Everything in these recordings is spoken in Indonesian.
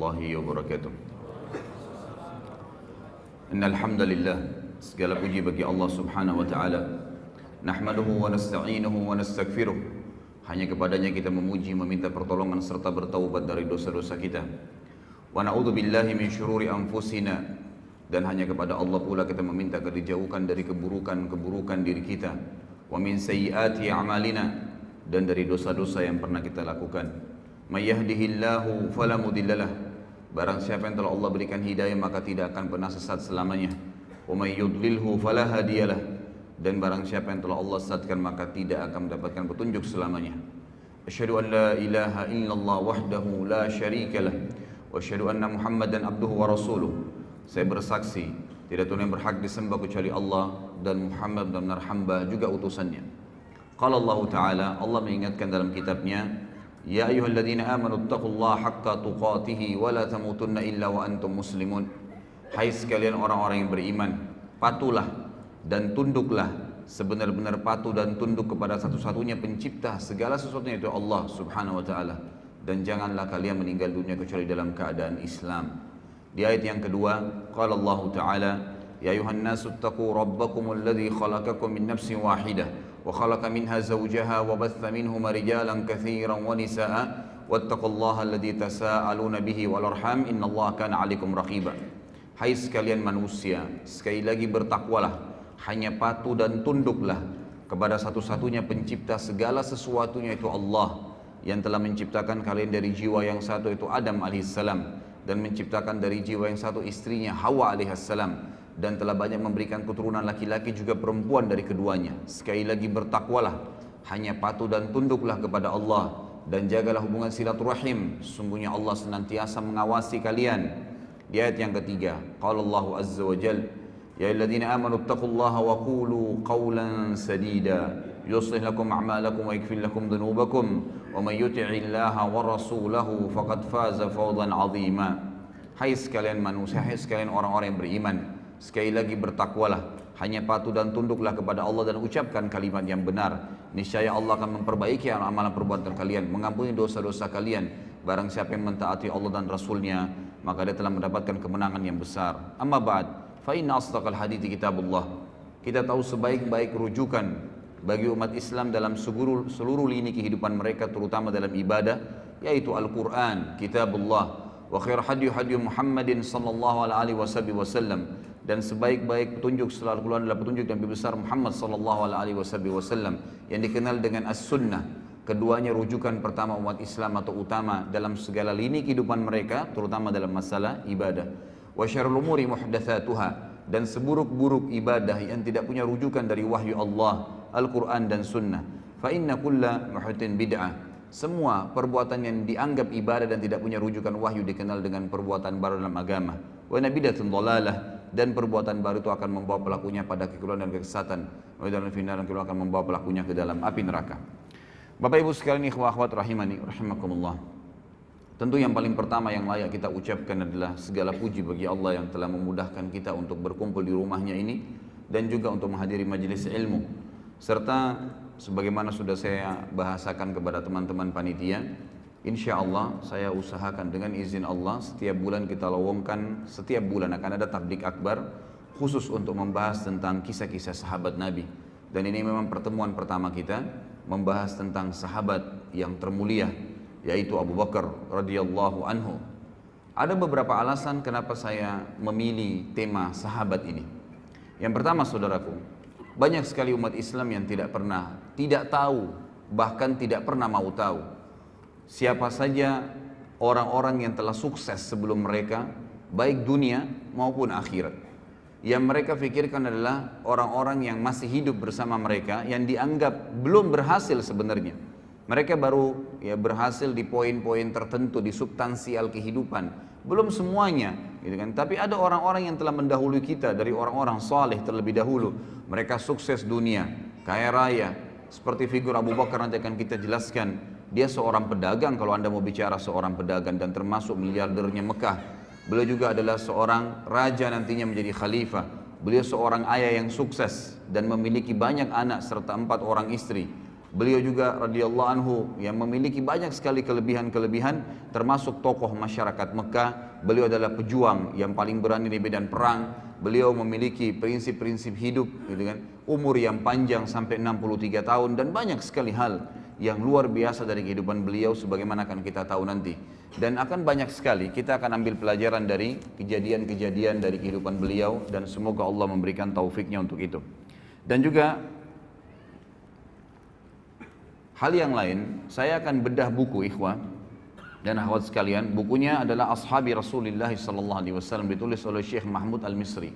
warahmatullahi wabarakatuh. Innal hamdalillah, segala puji bagi Allah Subhanahu wa taala. Nahmaduhu wa nasta'inuhu wa nastaghfiruh. Hanya kepadanya kita memuji, meminta pertolongan serta bertaubat dari dosa-dosa kita. Wa na'udzu billahi min syururi anfusina, dan hanya kepada Allah pula kita meminta agar dijauhkan dari keburukan-keburukan diri kita. Wa min sayyiati a'malina, dan dari dosa-dosa yang pernah kita lakukan. May yahdihillahu fala mudhillalah, barang siapa yang telah Allah berikan hidayah maka tidak akan pernah sesat selamanya. Wa may yudlilhu fala hadiyalah, dan barang siapa yang telah Allah sesatkan maka tidak akan mendapatkan petunjuk selamanya. Asyhadu an la ilaha illallah wahdahu la syarikalah, wa asyhadu anna Muhammadan abduhu wa rasuluh. Saya bersaksi tidak Tuhan yang berhak disembah kecuali Allah, dan Muhammad benar-benar hamba juga utusannya. Qala Allah Ta'ala, Allah mengingatkan dalam kitabnya, Ya ayyuhalladzina amanu taqullaha haqqa tuqatih wa la tamutunna illa wa antum muslimun. Hai sekalian orang-orang yang beriman, patuhlah dan tunduklah, sebenar-benar patuh dan tunduk kepada satu-satunya pencipta segala sesuatunya, yaitu Allah Subhanahu wa taala, dan janganlah kalian meninggal dunia kecuali dalam keadaan Islam. Di ayat yang kedua, qala Allah Ta'ala, Ya ayuhan nasu taqu rabbakumul ladzi khalaqakum min nafsin wahidah وخلق منها زوجها وبث منهما رجالا كثيرا ونساء واتقوا الله الذي تساءلون به والأرحام إن الله كان عليكم رقيبا. Hai sekalian manusia, sekali lagi bertakwalah, hanya patuh dan tunduklah kepada satu-satunya pencipta segala sesuatunya, yaitu Allah, yang telah menciptakan kalian dari jiwa yang satu, yaitu Adam alaihissalam, dan menciptakan dari jiwa yang satu istrinya Hawa alaihissalam, dan telah banyak memberikan keturunan laki-laki juga perempuan dari keduanya. Sekali lagi bertakwalah, hanya patuh dan tunduklah kepada Allah, dan jagalah hubungan silaturahim, sesungguhnya Allah senantiasa mengawasi kalian. Di ayat yang ketiga, qala Allah azza wa jalla, ya ayyuhalladzina amanu taqullaha wa qulu qawlan sadida yuslih lakum a'malakum wa yaghfir lakum dhunubakum wa may yuti'illaha wa rasulahu faqad faza fawzan 'azima. Hai sekalian manusia, hai sekalian orang-orang yang beriman, sekali lagi bertakwalah, hanya patuh dan tunduklah kepada Allah dan ucapkan kalimat yang benar. Niscaya Allah akan memperbaiki amalan perbuatan kalian, mengampuni dosa-dosa kalian. Barang siapa yang mentaati Allah dan Rasulnya, maka dia telah mendapatkan kemenangan yang besar. Amma ba'd, fa inna asdaqal hadithi kitabullah. Kita tahu sebaik-baik rujukan bagi umat Islam dalam seluruh lini kehidupan mereka, terutama dalam ibadah, yaitu Al-Quran, kitabullah. Wa khair hadyu Muhammadin sallallahu alaihi wasallam, dan sebaik-baik petunjuk setelah Al-Quran adalah petunjuk Nabi besar Muhammad sallallahu alaihi wasallam yang dikenal dengan As-Sunnah. Keduanya rujukan pertama umat Islam atau utama dalam segala lini kehidupan mereka, terutama dalam masalah ibadah. Wa syarrul umuri muhdatsatuha, dan seburuk-buruk ibadah yang tidak punya rujukan dari wahyu Allah, Al-Quran dan Sunnah. Fa inna kulla muhdatsin bid'ah. Semua perbuatan yang dianggap ibadah dan tidak punya rujukan wahyu dikenal dengan perbuatan baru dalam agama. Wa nabidatun dhalalah, dan perbuatan baru itu akan membawa pelakunya pada kekeliruan dan kesesatan. Wa dalam final akan membawa pelakunya ke dalam api neraka. Bapak Ibu sekalian, ikhwah akhwat rahimani rahimakumullah. Tentu yang paling pertama yang layak kita ucapkan adalah segala puji bagi Allah yang telah memudahkan kita untuk berkumpul di rumahnya ini, dan juga untuk menghadiri majelis ilmu, serta sebagaimana sudah saya bahasakan kepada teman-teman panitia, insya Allah saya usahakan dengan izin Allah setiap bulan kita lowongkan, setiap bulan akan ada tablik akbar khusus untuk membahas tentang kisah-kisah sahabat Nabi. Dan ini memang pertemuan pertama kita membahas tentang sahabat yang termulia, yaitu Abu Bakar radhiyallahu anhu. Ada beberapa alasan kenapa saya memilih tema sahabat ini. Yang pertama, saudaraku, banyak sekali umat Islam yang tidak tahu, bahkan tidak pernah mau tahu siapa saja orang-orang yang telah sukses sebelum mereka, baik dunia maupun akhirat. Yang mereka pikirkan adalah orang-orang yang masih hidup bersama mereka, yang dianggap belum berhasil sebenarnya. Mereka baru berhasil di poin-poin tertentu, di substansial kehidupan, belum semuanya, gitu kan. Tapi ada orang-orang yang telah mendahului kita dari orang-orang saleh terlebih dahulu. Mereka sukses dunia, kaya raya, seperti figur Abu Bakar nanti akan kita jelaskan. Dia seorang pedagang, kalau Anda mau bicara seorang pedagang, dan termasuk miliardernya Mekah. Beliau juga adalah seorang raja nantinya menjadi khalifah. Beliau seorang ayah yang sukses dan memiliki banyak anak serta 4 orang istri. Beliau juga radhiyallahu anhu yang memiliki banyak sekali kelebihan-kelebihan, termasuk tokoh masyarakat Mekah. Beliau adalah pejuang yang paling berani di medan perang. Beliau memiliki prinsip-prinsip hidup, gitu kan. Umur yang panjang sampai 63 tahun dan banyak sekali hal yang luar biasa dari kehidupan beliau sebagaimana akan kita tahu nanti. Dan akan banyak sekali kita akan ambil pelajaran dari kejadian-kejadian dari kehidupan beliau dan semoga Allah memberikan taufiknya untuk itu. Dan juga hal yang lain, saya akan bedah buku ikhwah dan akhwat sekalian. Bukunya adalah Ashabi Rasulullah sallallahu alaihi wasallam, ditulis oleh Syekh Mahmud Al-Misri.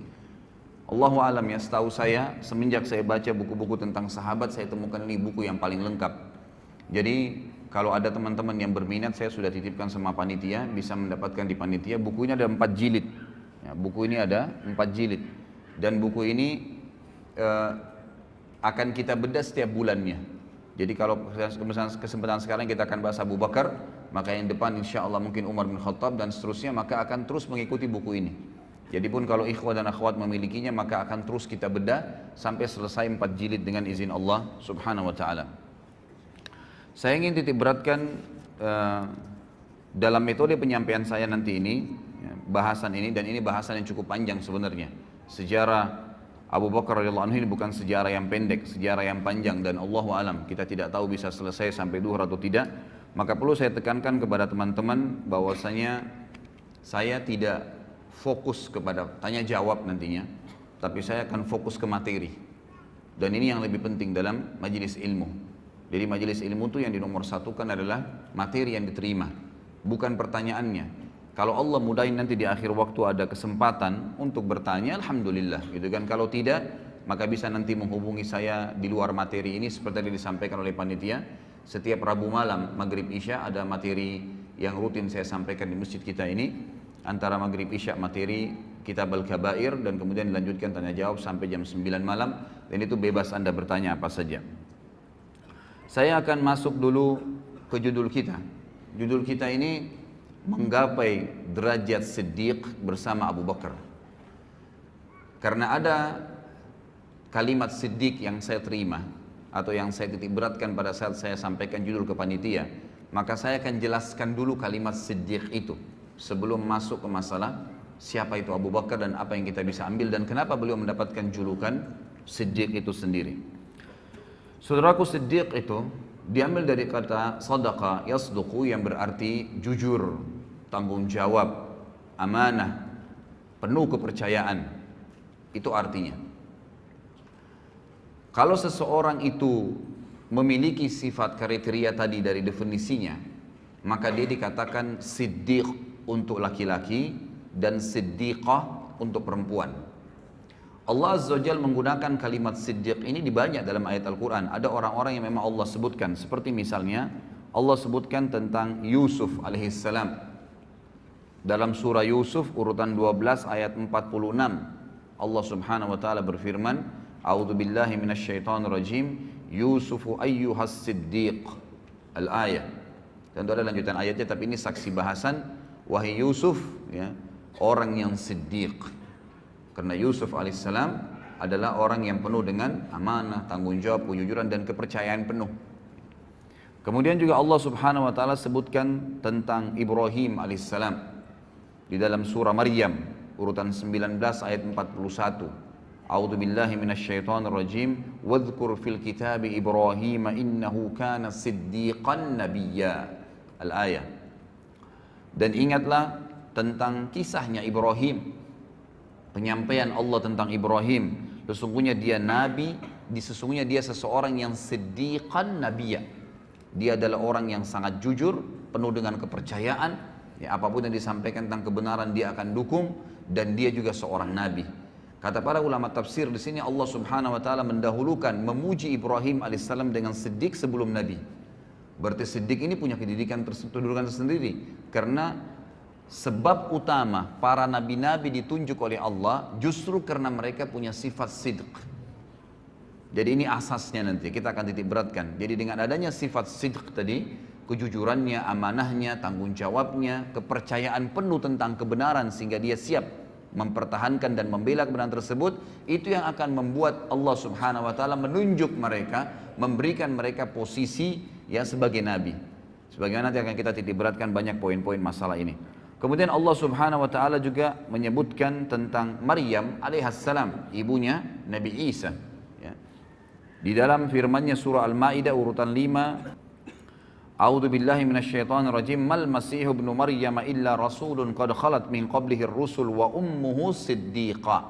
Allahu alam ya, setahu saya semenjak saya baca buku-buku tentang sahabat, saya temukan ini buku yang paling lengkap. Jadi kalau ada teman-teman yang berminat, saya sudah titipkan sama panitia, bisa mendapatkan di panitia. Buku ini ada 4 jilid. Ya, buku ini ada 4 jilid. Dan buku ini akan kita bedah setiap bulannya. Jadi kalau kesempatan sekarang kita akan bahas Abu Bakar, maka yang depan insya Allah mungkin Umar bin Khattab dan seterusnya, maka akan terus mengikuti buku ini. Jadi pun kalau ikhwah dan akhwat memilikinya, maka akan terus kita bedah sampai selesai 4 jilid dengan izin Allah subhanahu wa ta'ala. Saya ingin titik beratkan dalam metode penyampaian saya nanti ini, bahasan ini, dan ini bahasan yang cukup panjang sebenarnya. Sejarah Abu Bakar radhiyallahu anhu ini bukan sejarah yang pendek, sejarah yang panjang, dan Allahu alam kita tidak tahu bisa selesai sampai duhur atau tidak. Maka perlu saya tekankan kepada teman-teman bahwasanya saya tidak fokus kepada tanya jawab nantinya, tapi saya akan fokus ke materi. Dan ini yang lebih penting dalam majelis ilmu. Jadi majelis ilmu itu yang dinomorsatukan adalah materi yang diterima, bukan pertanyaannya. Kalau Allah mudahin nanti di akhir waktu ada kesempatan untuk bertanya, alhamdulillah, gitu kan. Kalau tidak, maka bisa nanti menghubungi saya di luar materi ini seperti yang disampaikan oleh panitia. Setiap Rabu malam maghrib isya ada materi yang rutin saya sampaikan di masjid kita ini. Antara maghrib isya materi kitab Al-Kabair dan kemudian dilanjutkan tanya jawab sampai jam 9 malam. Dan itu bebas Anda bertanya apa saja. Saya akan masuk dulu ke judul kita. Judul kita ini menggapai derajat Siddiq bersama Abu Bakar. Karena ada kalimat Siddiq yang saya terima atau yang saya titik beratkan pada saat saya sampaikan judul ke panitia, maka saya akan jelaskan dulu kalimat Siddiq itu sebelum masuk ke masalah siapa itu Abu Bakar dan apa yang kita bisa ambil dan kenapa beliau mendapatkan julukan Siddiq itu sendiri. Saudaraku, Siddiq itu diambil dari kata sadaqa yasduqu yang berarti jujur, tanggung jawab, amanah, penuh kepercayaan. Itu artinya. Kalau seseorang itu memiliki sifat kriteria tadi dari definisinya, maka dia dikatakan siddiq untuk laki-laki dan siddiqah untuk perempuan. Allah Azza wa Jalla menggunakan kalimat siddiq ini di banyak dalam ayat Al-Quran. Ada orang-orang yang memang Allah sebutkan, seperti misalnya Allah sebutkan tentang Yusuf alaihissalam dalam surah Yusuf urutan 12 ayat 46. Allah subhanahu wa ta'ala berfirman, A'udzu billahi minasyaitonir rajim, Yusufu ayyuhas siddiq. Al-ayah. Tentu ada lanjutan ayatnya, tapi ini saksi bahasan. Wahai Yusuf, ya, orang yang siddiq. Karena Yusuf alaihissalam adalah orang yang penuh dengan amanah, tanggung jawab, kejujuran dan kepercayaan penuh. Kemudian juga Allah subhanahu wa ta'ala sebutkan tentang Ibrahim alaihissalam di dalam surah Maryam urutan 19 ayat 41. A'udzu billahi minasyaitonir rajim, wadhkur fil kitabi Ibrahim innahu kana siddiqan nabiyya. Al-ayah. Dan ingatlah tentang kisahnya Ibrahim. Penyampaian Allah tentang Ibrahim, sesungguhnya dia nabi, sesungguhnya dia seseorang yang siddiqan nabiyya. Dia adalah orang yang sangat jujur, penuh dengan kepercayaan, ya, apapun yang disampaikan tentang kebenaran dia akan dukung, dan dia juga seorang nabi. Kata para ulama tafsir di sini Allah Subhanahu wa taala mendahulukan memuji Ibrahim alaihissalam dengan siddiq sebelum nabi. Berarti siddiq ini punya kedudukan tersendiri karena sebab utama para nabi-nabi ditunjuk oleh Allah justru karena mereka punya sifat sidq. Jadi ini asasnya nanti kita akan titik beratkan. Jadi dengan adanya sifat sidq tadi, kejujurannya, amanahnya, tanggung jawabnya, kepercayaan penuh tentang kebenaran sehingga dia siap mempertahankan dan membela kebenaran tersebut, itu yang akan membuat Allah Subhanahu wa taala menunjuk mereka, memberikan mereka posisi ya sebagai nabi. Sebagaimana nanti akan kita titik beratkan banyak poin-poin masalah ini. Kemudian Allah Subhanahu wa taala juga menyebutkan tentang Maryam alaihissalam, ibunya Nabi Isa. Ya. Di dalam firman-Nya surah Al-Maidah urutan 5, A'udzu billahi minasyaitonir rajim, mal masihu ibnu maryam illa rasulun qad khalat min qablihi ar-rusul wa ummuhu siddiqah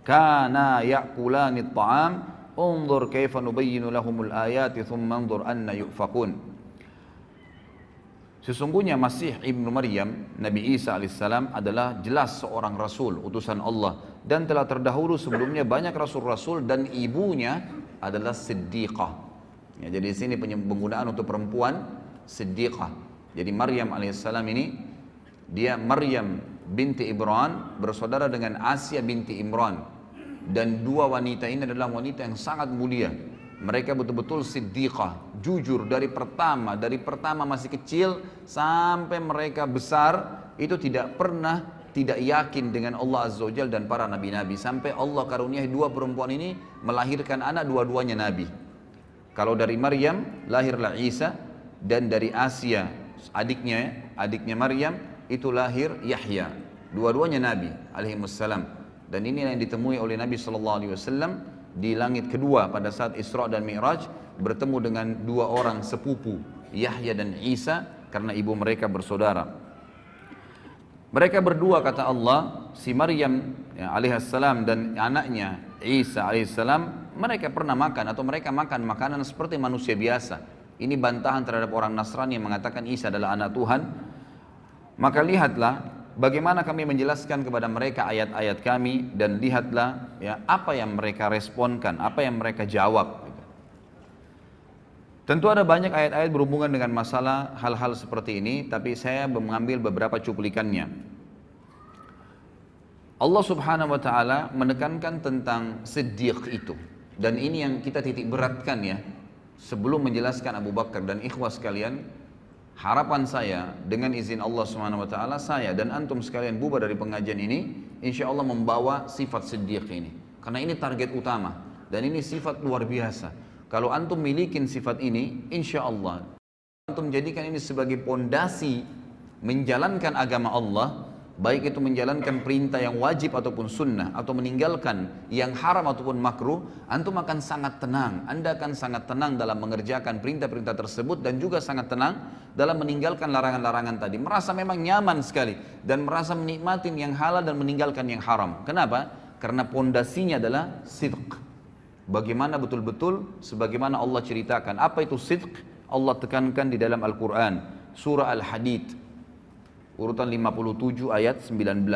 kana ya'kulani at-ta'am unzur kaifa nubayyinu lahumul ayati thumma anzur anna yufakun. Sesungguhnya Masih ibnu Maryam, Nabi Isa alaihissalam adalah jelas seorang rasul, utusan Allah, dan telah terdahulu sebelumnya banyak rasul-rasul, dan ibunya adalah siddiqah. Ya, jadi di sini penggunaan untuk perempuan siddiqah. Jadi Maryam alaihissalam ini, dia Maryam binti Imran bersaudara dengan Asia binti Imran, dan dua wanita ini adalah wanita yang sangat mulia. Mereka betul-betul siddiqah, jujur dari pertama masih kecil sampai mereka besar, itu tidak pernah tidak yakin dengan Allah Azza wa Jalla dan para nabi-nabi, sampai Allah karuniai dua perempuan ini melahirkan anak, dua-duanya nabi. Kalau dari Maryam lahirlah Isa, dan dari Asia adiknya Maryam itu lahir Yahya. Dua-duanya nabi alaihimussalam. Dan ini yang ditemui oleh Nabi SAW di langit kedua pada saat Isra dan Mi'raj, bertemu dengan dua orang sepupu, Yahya dan Isa, karena ibu mereka bersaudara. Mereka berdua, kata Allah, si Maryam ya, alaihissalam dan anaknya Isa alaihissalam, mereka pernah makan atau mereka makan makanan seperti manusia biasa. Ini bantahan terhadap orang Nasrani yang mengatakan Isa adalah anak Tuhan. Maka lihatlah bagaimana kami menjelaskan kepada mereka ayat-ayat kami, dan lihatlah ya apa yang mereka responkan, apa yang mereka jawab. Tentu ada banyak ayat-ayat berhubungan dengan masalah hal-hal seperti ini, tapi saya mengambil beberapa cuplikannya. Allah Subhanahu wa taala menekankan tentang siddiq itu. Dan ini yang kita titik beratkan ya. Sebelum menjelaskan Abu Bakar dan ikhwah sekalian, harapan saya dengan izin Allah Subhanahu wa taala, saya dan antum sekalian bubar dari pengajian ini, insya Allah membawa sifat siddiq ini. Karena ini target utama dan ini sifat luar biasa. Kalau antum milikin sifat ini, insya Allah antum jadikan ini sebagai pondasi menjalankan agama Allah, baik itu menjalankan perintah yang wajib ataupun sunnah, atau meninggalkan yang haram ataupun makruh, antum akan sangat tenang. Anda akan sangat tenang dalam mengerjakan perintah-perintah tersebut, dan juga sangat tenang dalam meninggalkan larangan-larangan tadi. Merasa memang nyaman sekali dan merasa menikmati yang halal dan meninggalkan yang haram. Kenapa? Karena pondasinya adalah sidq. Bagaimana betul-betul sebagaimana Allah ceritakan. Apa itu sidq? Allah tekankan di dalam Al-Quran, surah Al-Hadid urutan 57 ayat 19.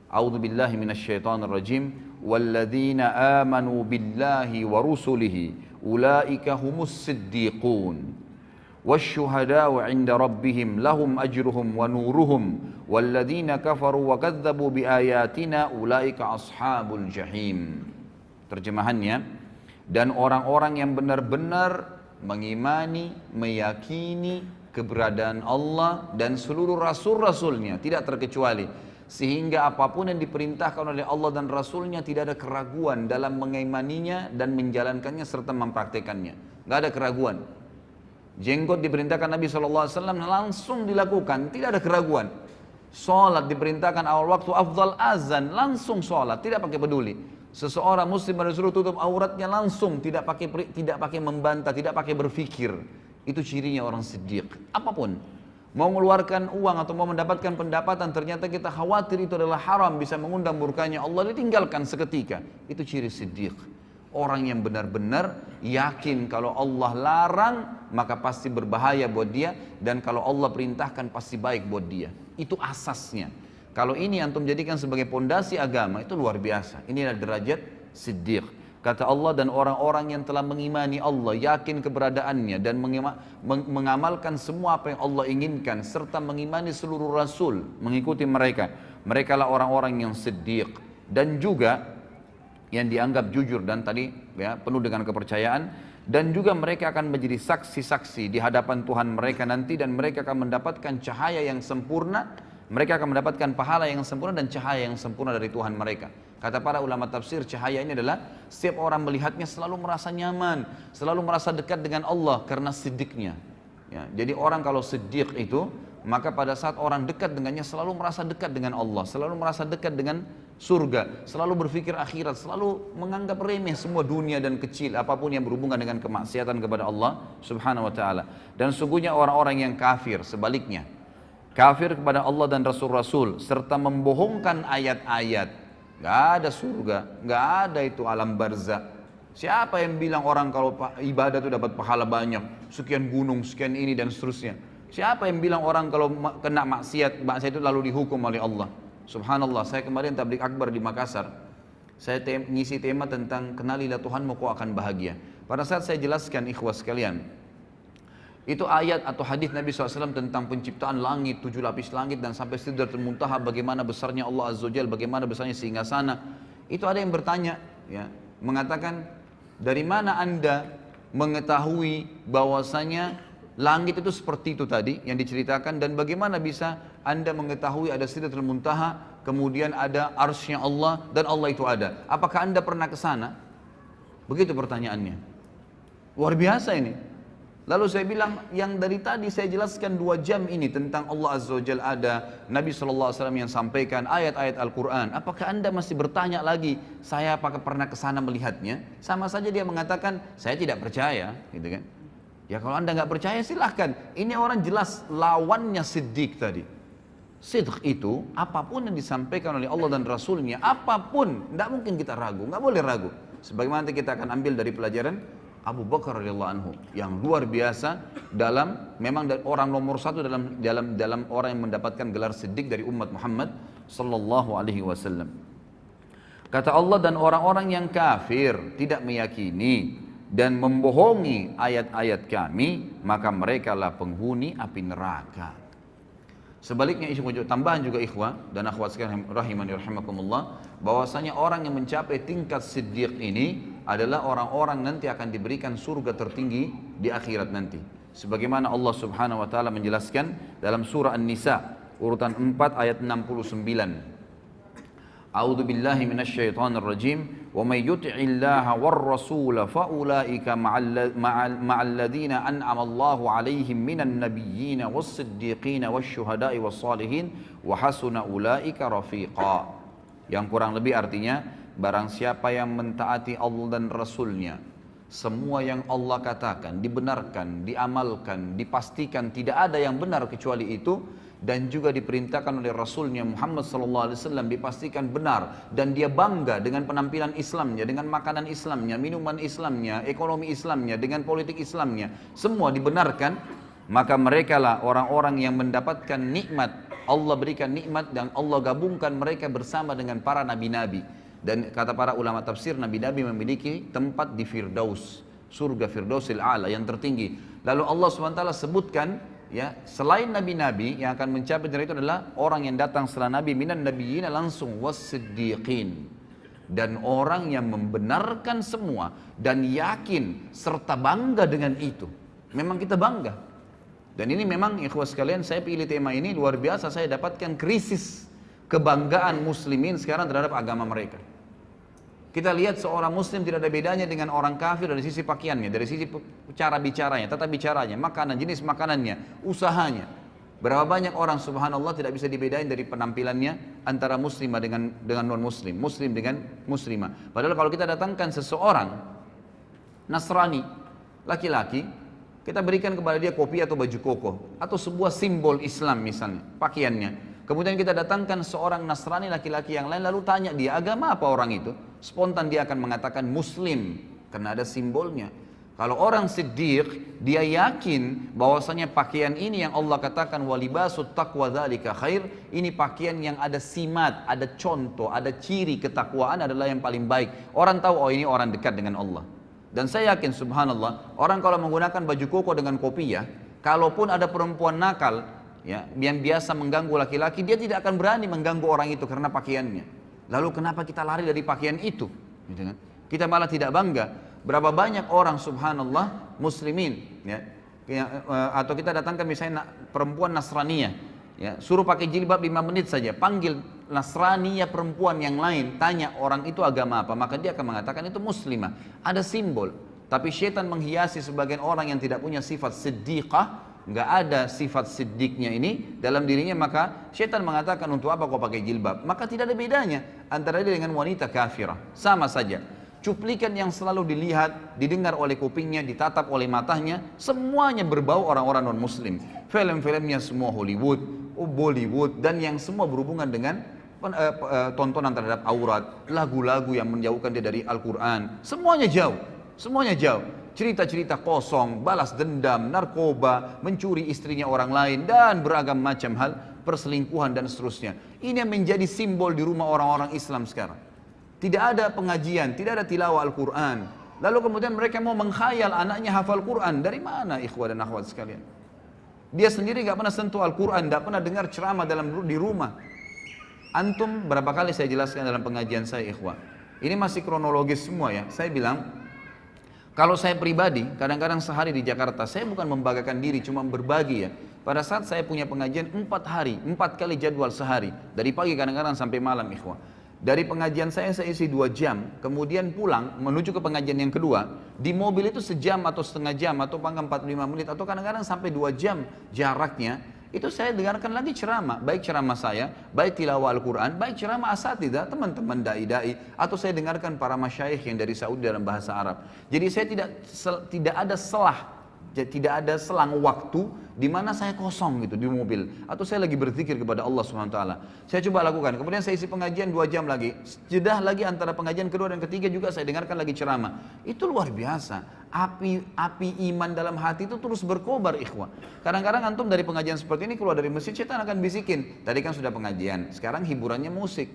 A'udzu billahi minasyaitonir rajim. Walladzina amanu billahi wa rusulihi ulaika humus siddiqun wasyuhada'u 'inda rabbihim lahum ajruhum wa nuruhum walladzina kafaru wa kadzdzabu biayatina ulaika ashabul jahim. Terjemahannya, dan orang-orang yang benar-benar mengimani, meyakini keberadaan Allah dan seluruh rasul-rasulnya tidak terkecuali, sehingga apapun yang diperintahkan oleh Allah dan Rasulnya tidak ada keraguan dalam mengimaninya dan menjalankannya serta mempraktekannya. Gak ada keraguan. Jenggot diperintahkan Nabi SAW langsung dilakukan, tidak ada keraguan. Sholat diperintahkan awal waktu, afdal azan, langsung sholat, tidak pakai peduli. Seseorang muslim harus disuruh tutup auratnya langsung, tidak pakai membantah, tidak pakai berfikir. Itu cirinya orang siddiq. Apapun, mau mengeluarkan uang atau mau mendapatkan pendapatan, ternyata kita khawatir itu adalah haram, bisa mengundang murkanya Allah, ditinggalkan seketika. Itu ciri siddiq. Orang yang benar-benar yakin kalau Allah larang, maka pasti berbahaya buat dia, dan kalau Allah perintahkan pasti baik buat dia. Itu asasnya. Kalau ini antum jadikan sebagai pondasi agama, itu luar biasa. Inilah derajat siddiq. Kata Allah, dan orang-orang yang telah mengimani Allah, yakin keberadaannya, dan mengamalkan semua apa yang Allah inginkan, serta mengimani seluruh rasul, mengikuti mereka. Mereka lah orang-orang yang siddiq. Dan juga yang dianggap jujur, dan tadi ya, penuh dengan kepercayaan. Dan juga mereka akan menjadi saksi-saksi di hadapan Tuhan mereka nanti, dan mereka akan mendapatkan cahaya yang sempurna Mereka akan mendapatkan pahala yang sempurna dan cahaya yang sempurna dari Tuhan mereka. Kata para ulama tafsir, cahaya ini adalah setiap orang melihatnya selalu merasa nyaman, selalu merasa dekat dengan Allah karena siddiqnya. Ya, jadi orang kalau siddiq itu, maka pada saat orang dekat dengannya selalu merasa dekat dengan Allah, selalu merasa dekat dengan surga, selalu berpikir akhirat, selalu menganggap remeh semua dunia dan kecil apapun yang berhubungan dengan kemaksiatan kepada Allah Subhanahu wa taala. Dan sungguhnya orang-orang yang kafir sebaliknya, kafir kepada Allah dan Rasul-Rasul serta membohongkan ayat-ayat, gak ada surga, gak ada itu alam barzah. Siapa yang bilang orang kalau ibadah itu dapat pahala banyak, sekian gunung, sekian ini dan seterusnya? Siapa yang bilang orang kalau kena maksiat itu lalu dihukum oleh Allah? Subhanallah, saya kemarin tabligh akbar di Makassar, saya ngisi tema tentang kenalilah Tuhanmu kau akan bahagia. Pada saat saya jelaskan ikhwah sekalian, itu ayat atau hadis Nabi SAW tentang penciptaan langit, 7 lapis langit dan sampai Sidratul Muntaha, bagaimana besarnya Allah Azza wa Jalla, bagaimana besarnya singgasana. Itu ada yang bertanya, ya, mengatakan, dari mana Anda mengetahui bahwasanya langit itu seperti itu tadi yang diceritakan, dan bagaimana bisa Anda mengetahui ada Sidratul Muntaha, kemudian ada arsy-Nya Allah dan Allah itu ada? Apakah Anda pernah ke sana? Begitu pertanyaannya. Luar biasa ini. Lalu saya bilang, yang dari tadi saya jelaskan 2 jam ini tentang Allah Azza wa Jalla ada, Nabi SAW yang sampaikan ayat-ayat Al-Quran. Apakah Anda masih bertanya lagi, saya apakah pernah ke sana melihatnya? Sama saja dia mengatakan, saya tidak percaya, gitu kan? Ya kalau Anda nggak percaya silahkan. Ini orang jelas lawannya siddiq tadi. Sidq itu apapun yang disampaikan oleh Allah dan Rasulnya, apapun, tidak mungkin kita ragu, nggak boleh ragu. Sebagaimana nanti kita akan ambil dari pelajaran Abu Bakar radhiyallahu anhu yang luar biasa dalam, memang orang nomor 1 dalam orang yang mendapatkan gelar siddiq dari umat Muhammad sallallahu alaihi wasallam. Kata Allah, dan orang-orang yang kafir tidak meyakini dan membohongi ayat-ayat kami, maka merekalah penghuni api neraka. Sebaliknya, tambahan juga ikhwah dan akhwat sekalian rahimani rahimakumullah, bahwasanya orang yang mencapai tingkat siddiq ini adalah orang-orang nanti akan diberikan surga tertinggi di akhirat nanti. Sebagaimana Allah Subhanahu wa taala menjelaskan dalam surah An-Nisa urutan 4 ayat 69. A'udzu billahi minasyaitonir rajim. Wa may yuti'illaha war rasul fa ulaika ma'al ladzina an'ama Allahu 'alaihim minan nabiyyin was-siddiqin wasyuhada'i was-salihin wa hasuna ulaika rafiqa. Yang kurang lebih artinya, barang siapa yang mentaati Allah dan Rasulnya, semua yang Allah katakan dibenarkan, diamalkan, dipastikan tidak ada yang benar kecuali itu, dan juga diperintahkan oleh Rasulnya Muhammad SAW dipastikan benar, dan dia bangga dengan penampilan Islamnya, dengan makanan Islamnya, minuman Islamnya, ekonomi Islamnya, dengan politik Islamnya, semua dibenarkan, maka mereka lah orang-orang yang mendapatkan nikmat. Allah berikan nikmat dan Allah gabungkan mereka bersama dengan para nabi-nabi. Dan kata para ulama tafsir, nabi-nabi memiliki tempat di Firdaus, surga Firdausil A'la yang tertinggi. Lalu Allah SWT sebutkan, ya, selain nabi-nabi yang akan mencapai dari itu adalah orang yang datang setelah nabi, minan nabiyyin langsung was-siddiqin, dan orang yang membenarkan semua dan yakin serta bangga dengan itu. Memang kita bangga. Dan ini memang ikhwah sekalian, saya pilih tema ini luar biasa, saya dapatkan krisis kebanggaan muslimin sekarang terhadap agama mereka. Kita lihat seorang muslim tidak ada bedanya dengan orang kafir dari sisi pakaiannya, dari sisi cara bicaranya, tata bicaranya, makanan, jenis makanannya, usahanya. Berapa banyak orang subhanallah tidak bisa dibedain dari penampilannya antara muslimah dengan non muslim, muslim dengan muslimah. Padahal kalau kita datangkan seseorang Nasrani, laki-laki, kita berikan kepada dia kopi atau baju koko atau sebuah simbol Islam misalnya, pakaiannya. Kemudian kita datangkan seorang Nasrani laki-laki yang lain, lalu tanya dia agama apa orang itu, spontan dia akan mengatakan Muslim karena ada simbolnya. Kalau orang siddiq, dia yakin bahwasanya pakaian ini yang Allah katakan walibasut taqwa dzalika khair, ini pakaian yang ada simat, ada contoh, ada ciri ketakwaan adalah yang paling baik. Orang tahu, oh ini orang dekat dengan Allah. Dan saya yakin subhanallah, orang kalau menggunakan baju koko dengan kopiah, kalaupun ada perempuan nakal, ya, yang biasa mengganggu laki-laki, dia tidak akan berani mengganggu orang itu karena pakaiannya. Lalu kenapa kita lari dari pakaian itu? Gitu kan? Kita malah tidak bangga. Berapa banyak orang subhanallah muslimin, ya, atau kita datangkan misalnya perempuan Nasraniyah, Ya, suruh pakai jilbab 5 menit saja, panggil Nasrani ya perempuan yang lain, tanya orang itu agama apa, maka dia akan mengatakan itu muslimah. Ada simbol. Tapi syaitan menghiasi sebagian orang yang tidak punya sifat siddiqah, nggak ada sifat siddiqnya ini dalam dirinya, maka syaitan mengatakan untuk apa kau pakai jilbab? Maka tidak ada bedanya antara dia dengan wanita kafirah, sama saja. Cuplikan yang selalu dilihat, didengar oleh kupingnya, ditatap oleh matanya, semuanya berbau orang-orang non-muslim. Film-filmnya semua Hollywood, Bollywood, dan yang semua berhubungan dengan tontonan terhadap aurat, lagu-lagu yang menjauhkan dia dari Al-Quran, semuanya jauh, semuanya jauh. Cerita-cerita kosong, balas dendam, narkoba, mencuri istrinya orang lain, dan beragam macam hal, perselingkuhan dan seterusnya. Ini yang menjadi simbol di rumah orang-orang Islam sekarang. Tidak ada pengajian, tidak ada tilawah Al-Quran. Lalu kemudian mereka mau mengkhayal anaknya hafal Quran. Dari mana ikhwah dan akhwat sekalian? Dia sendiri gak pernah sentuh Al-Quran, gak pernah dengar ceramah di rumah. Antum berapa kali saya jelaskan dalam pengajian saya ikhwah. Ini masih kronologis semua ya. Saya bilang, kalau saya pribadi, kadang-kadang sehari di Jakarta, saya bukan membanggakan diri, cuma berbagi ya. Pada saat saya punya pengajian 4 hari, 4 kali jadwal sehari. Dari pagi kadang-kadang sampai malam ikhwah. Dari pengajian saya isi 2 jam, kemudian pulang menuju ke pengajian yang kedua. Di mobil itu sejam atau setengah jam atau panggang 45 menit atau kadang-kadang sampai 2 jam jaraknya. Itu saya dengarkan lagi ceramah, baik ceramah saya, baik tilawah Al-Quran, baik ceramah asatidzah, teman-teman dai-dai, atau saya dengarkan para masyayikh yang dari Saudi dalam bahasa Arab. Jadi saya tidak ada tidak ada selang waktu di mana saya kosong gitu di mobil atau saya lagi berzikir kepada Allah SWT. Saya coba lakukan. Kemudian saya isi pengajian 2 jam lagi. Jedah lagi antara pengajian kedua dan ketiga juga saya dengarkan lagi ceramah. Itu luar biasa. Api iman dalam hati itu terus berkobar ikhwah. Kadang-kadang antum dari pengajian seperti ini keluar dari masjid, setan akan bisikin. Tadi kan sudah pengajian, sekarang hiburannya musik.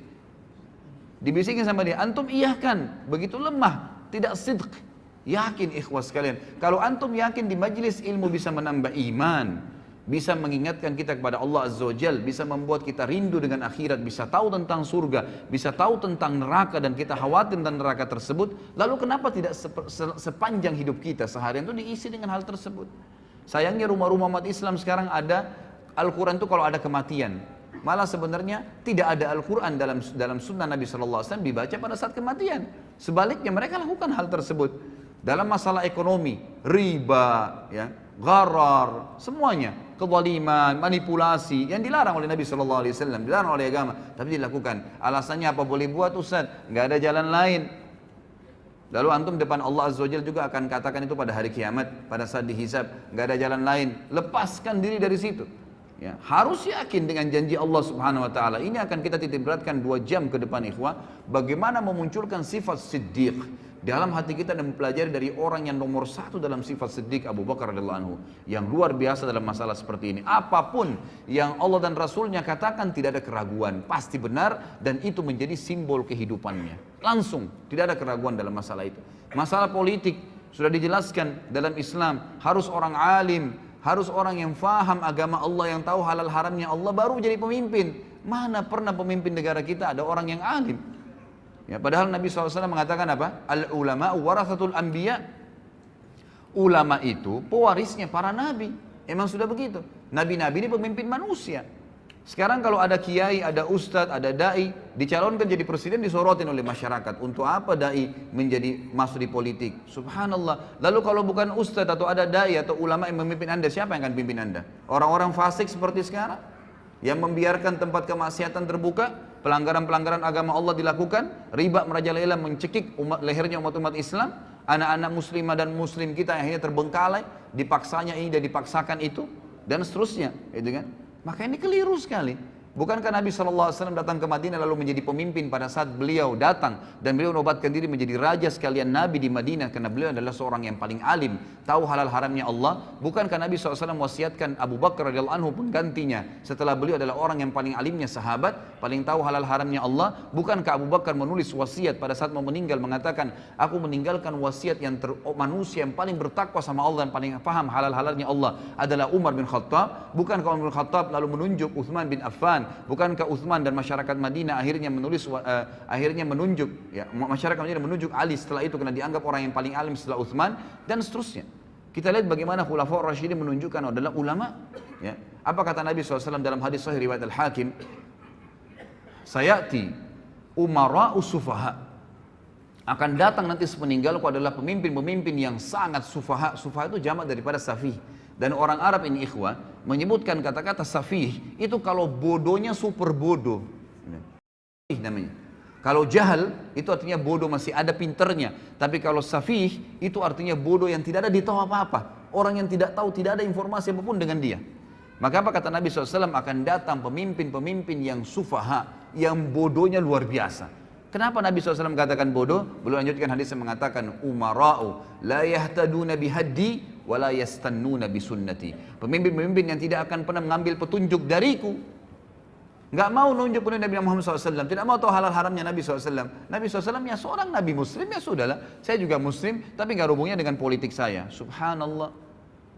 Dibisikin sama dia, antum iyahkan, begitu lemah, tidak sidq. Yakin ikhwas sekalian, kalau antum yakin di majlis ilmu bisa menambah iman, bisa mengingatkan kita kepada Allah Azza wa Jal, bisa membuat kita rindu dengan akhirat, bisa tahu tentang surga, bisa tahu tentang neraka dan kita khawatir tentang neraka tersebut, lalu kenapa tidak sepanjang hidup kita seharian itu diisi dengan hal tersebut? Sayangnya rumah-rumah umat Islam sekarang ada Al-Quran itu kalau ada kematian, malah sebenarnya tidak ada Al-Quran dalam sunnah Nabi SAW dibaca pada saat kematian. Sebaliknya mereka lakukan hal tersebut. Dalam masalah ekonomi, riba, ya, gharar, semuanya, kezaliman, manipulasi yang dilarang oleh Nabi SAW, dilarang oleh agama, tapi dilakukan. Alasannya apa boleh buat Ustaz? Nggak ada jalan lain. Lalu antum depan Allah Azza wa Jalla juga akan katakan itu pada hari kiamat, pada saat dihisab, nggak ada jalan lain. Lepaskan diri dari situ. Ya, harus yakin dengan janji Allah Subhanahu wa taala. Ini akan kita titik beratkan 2 jam ke depan ikhwah, bagaimana memunculkan sifat siddiq dalam hati kita dan mempelajari dari orang yang nomor 1 dalam sifat siddiq, Abu Bakar radhiyallahu anhu, yang luar biasa dalam masalah seperti ini. Apapun yang Allah dan Rasulnya katakan tidak ada keraguan, pasti benar dan itu menjadi simbol kehidupannya. Langsung, tidak ada keraguan dalam masalah itu. Masalah politik sudah dijelaskan dalam Islam, harus orang alim, harus orang yang faham agama Allah, yang tahu halal haramnya Allah, baru jadi pemimpin. Mana pernah pemimpin negara kita ada orang yang alim? Ya, padahal Nabi SAW mengatakan apa? Al-ulama warathatul anbiya. Ulama itu pewarisnya para nabi. Emang sudah begitu. Nabi-nabi ini pemimpin manusia. Sekarang kalau ada kiai, ada ustadz, ada dai, dicalonkan jadi presiden, disorotin oleh masyarakat. Untuk apa dai masuk di politik? Subhanallah. Lalu kalau bukan ustadz atau ada dai atau ulama yang memimpin anda, siapa yang akan pimpin anda? Orang-orang fasik seperti sekarang? Yang membiarkan tempat kemaksiatan terbuka, pelanggaran-pelanggaran agama Allah dilakukan, riba merajalela mencekik lehernya umat-umat Islam, anak-anak muslimah dan muslim kita yang akhirnya terbengkalai, dipaksanya ini dan dipaksakan itu, dan seterusnya, gitu kan? Maka ini keliru sekali. Bukankah Nabi SAW datang ke Madinah lalu menjadi pemimpin pada saat beliau datang dan beliau menobatkan diri menjadi raja sekalian Nabi di Madinah karena beliau adalah seorang yang paling alim, tahu halal haramnya Allah. Bukankah Nabi SAW wasiatkan Abu Bakar radhiyallahu anhu penggantinya setelah beliau adalah orang yang paling alimnya sahabat, paling tahu halal haramnya Allah? Bukankah Abu Bakar menulis wasiat pada saat mau meninggal mengatakan, aku meninggalkan wasiat yang manusia yang paling bertakwa sama Allah dan paling paham halal halalnya Allah adalah Umar bin Khattab? Bukankah Umar bin Khattab lalu menunjuk Uthman bin Affan? Bukankah Uthman dan masyarakat Madinah akhirnya menunjuk ya, masyarakat Madinah menunjuk Ali setelah itu karena dianggap orang yang paling alim setelah Uthman dan seterusnya. Kita lihat bagaimana Khulafaur Rasyidin menunjukkan adalah ulama ya. Apa kata Nabi SAW dalam hadis sahih riwayat Al-Hakim? Sayati umara'u sufaha. Akan datang nanti sepeninggalku adalah pemimpin-pemimpin yang sangat sufaha. Sufaha itu jamak daripada safih. Dan orang Arab ini ikhwah menyebutkan kata-kata safih itu kalau bodohnya super bodoh. Namanya. Kalau jahal itu artinya bodoh masih ada pinternya. Tapi kalau safih itu artinya bodoh yang tidak ada di tahu apa-apa. Orang yang tidak tahu, tidak ada informasi apapun dengan dia. Maka apa kata Nabi SAW? Akan datang pemimpin-pemimpin yang sufaha, yang bodohnya luar biasa. Kenapa Nabi SAW katakan bodoh? Beliau lanjutkan hadis yang mengatakan umara'u la yahtaduna bihaddi wa la yastannuna bisunnati. Pemimpin-pemimpin yang tidak akan pernah mengambil petunjuk dariku, nggak mau nunjuk oleh Nabi Muhammad SAW, tidak mau tahu halal haramnya Nabi SAW. Nabi SAW ya seorang Nabi Muslim, ya sudahlah, saya juga Muslim, tapi nggak hubungnya dengan politik saya. Subhanallah.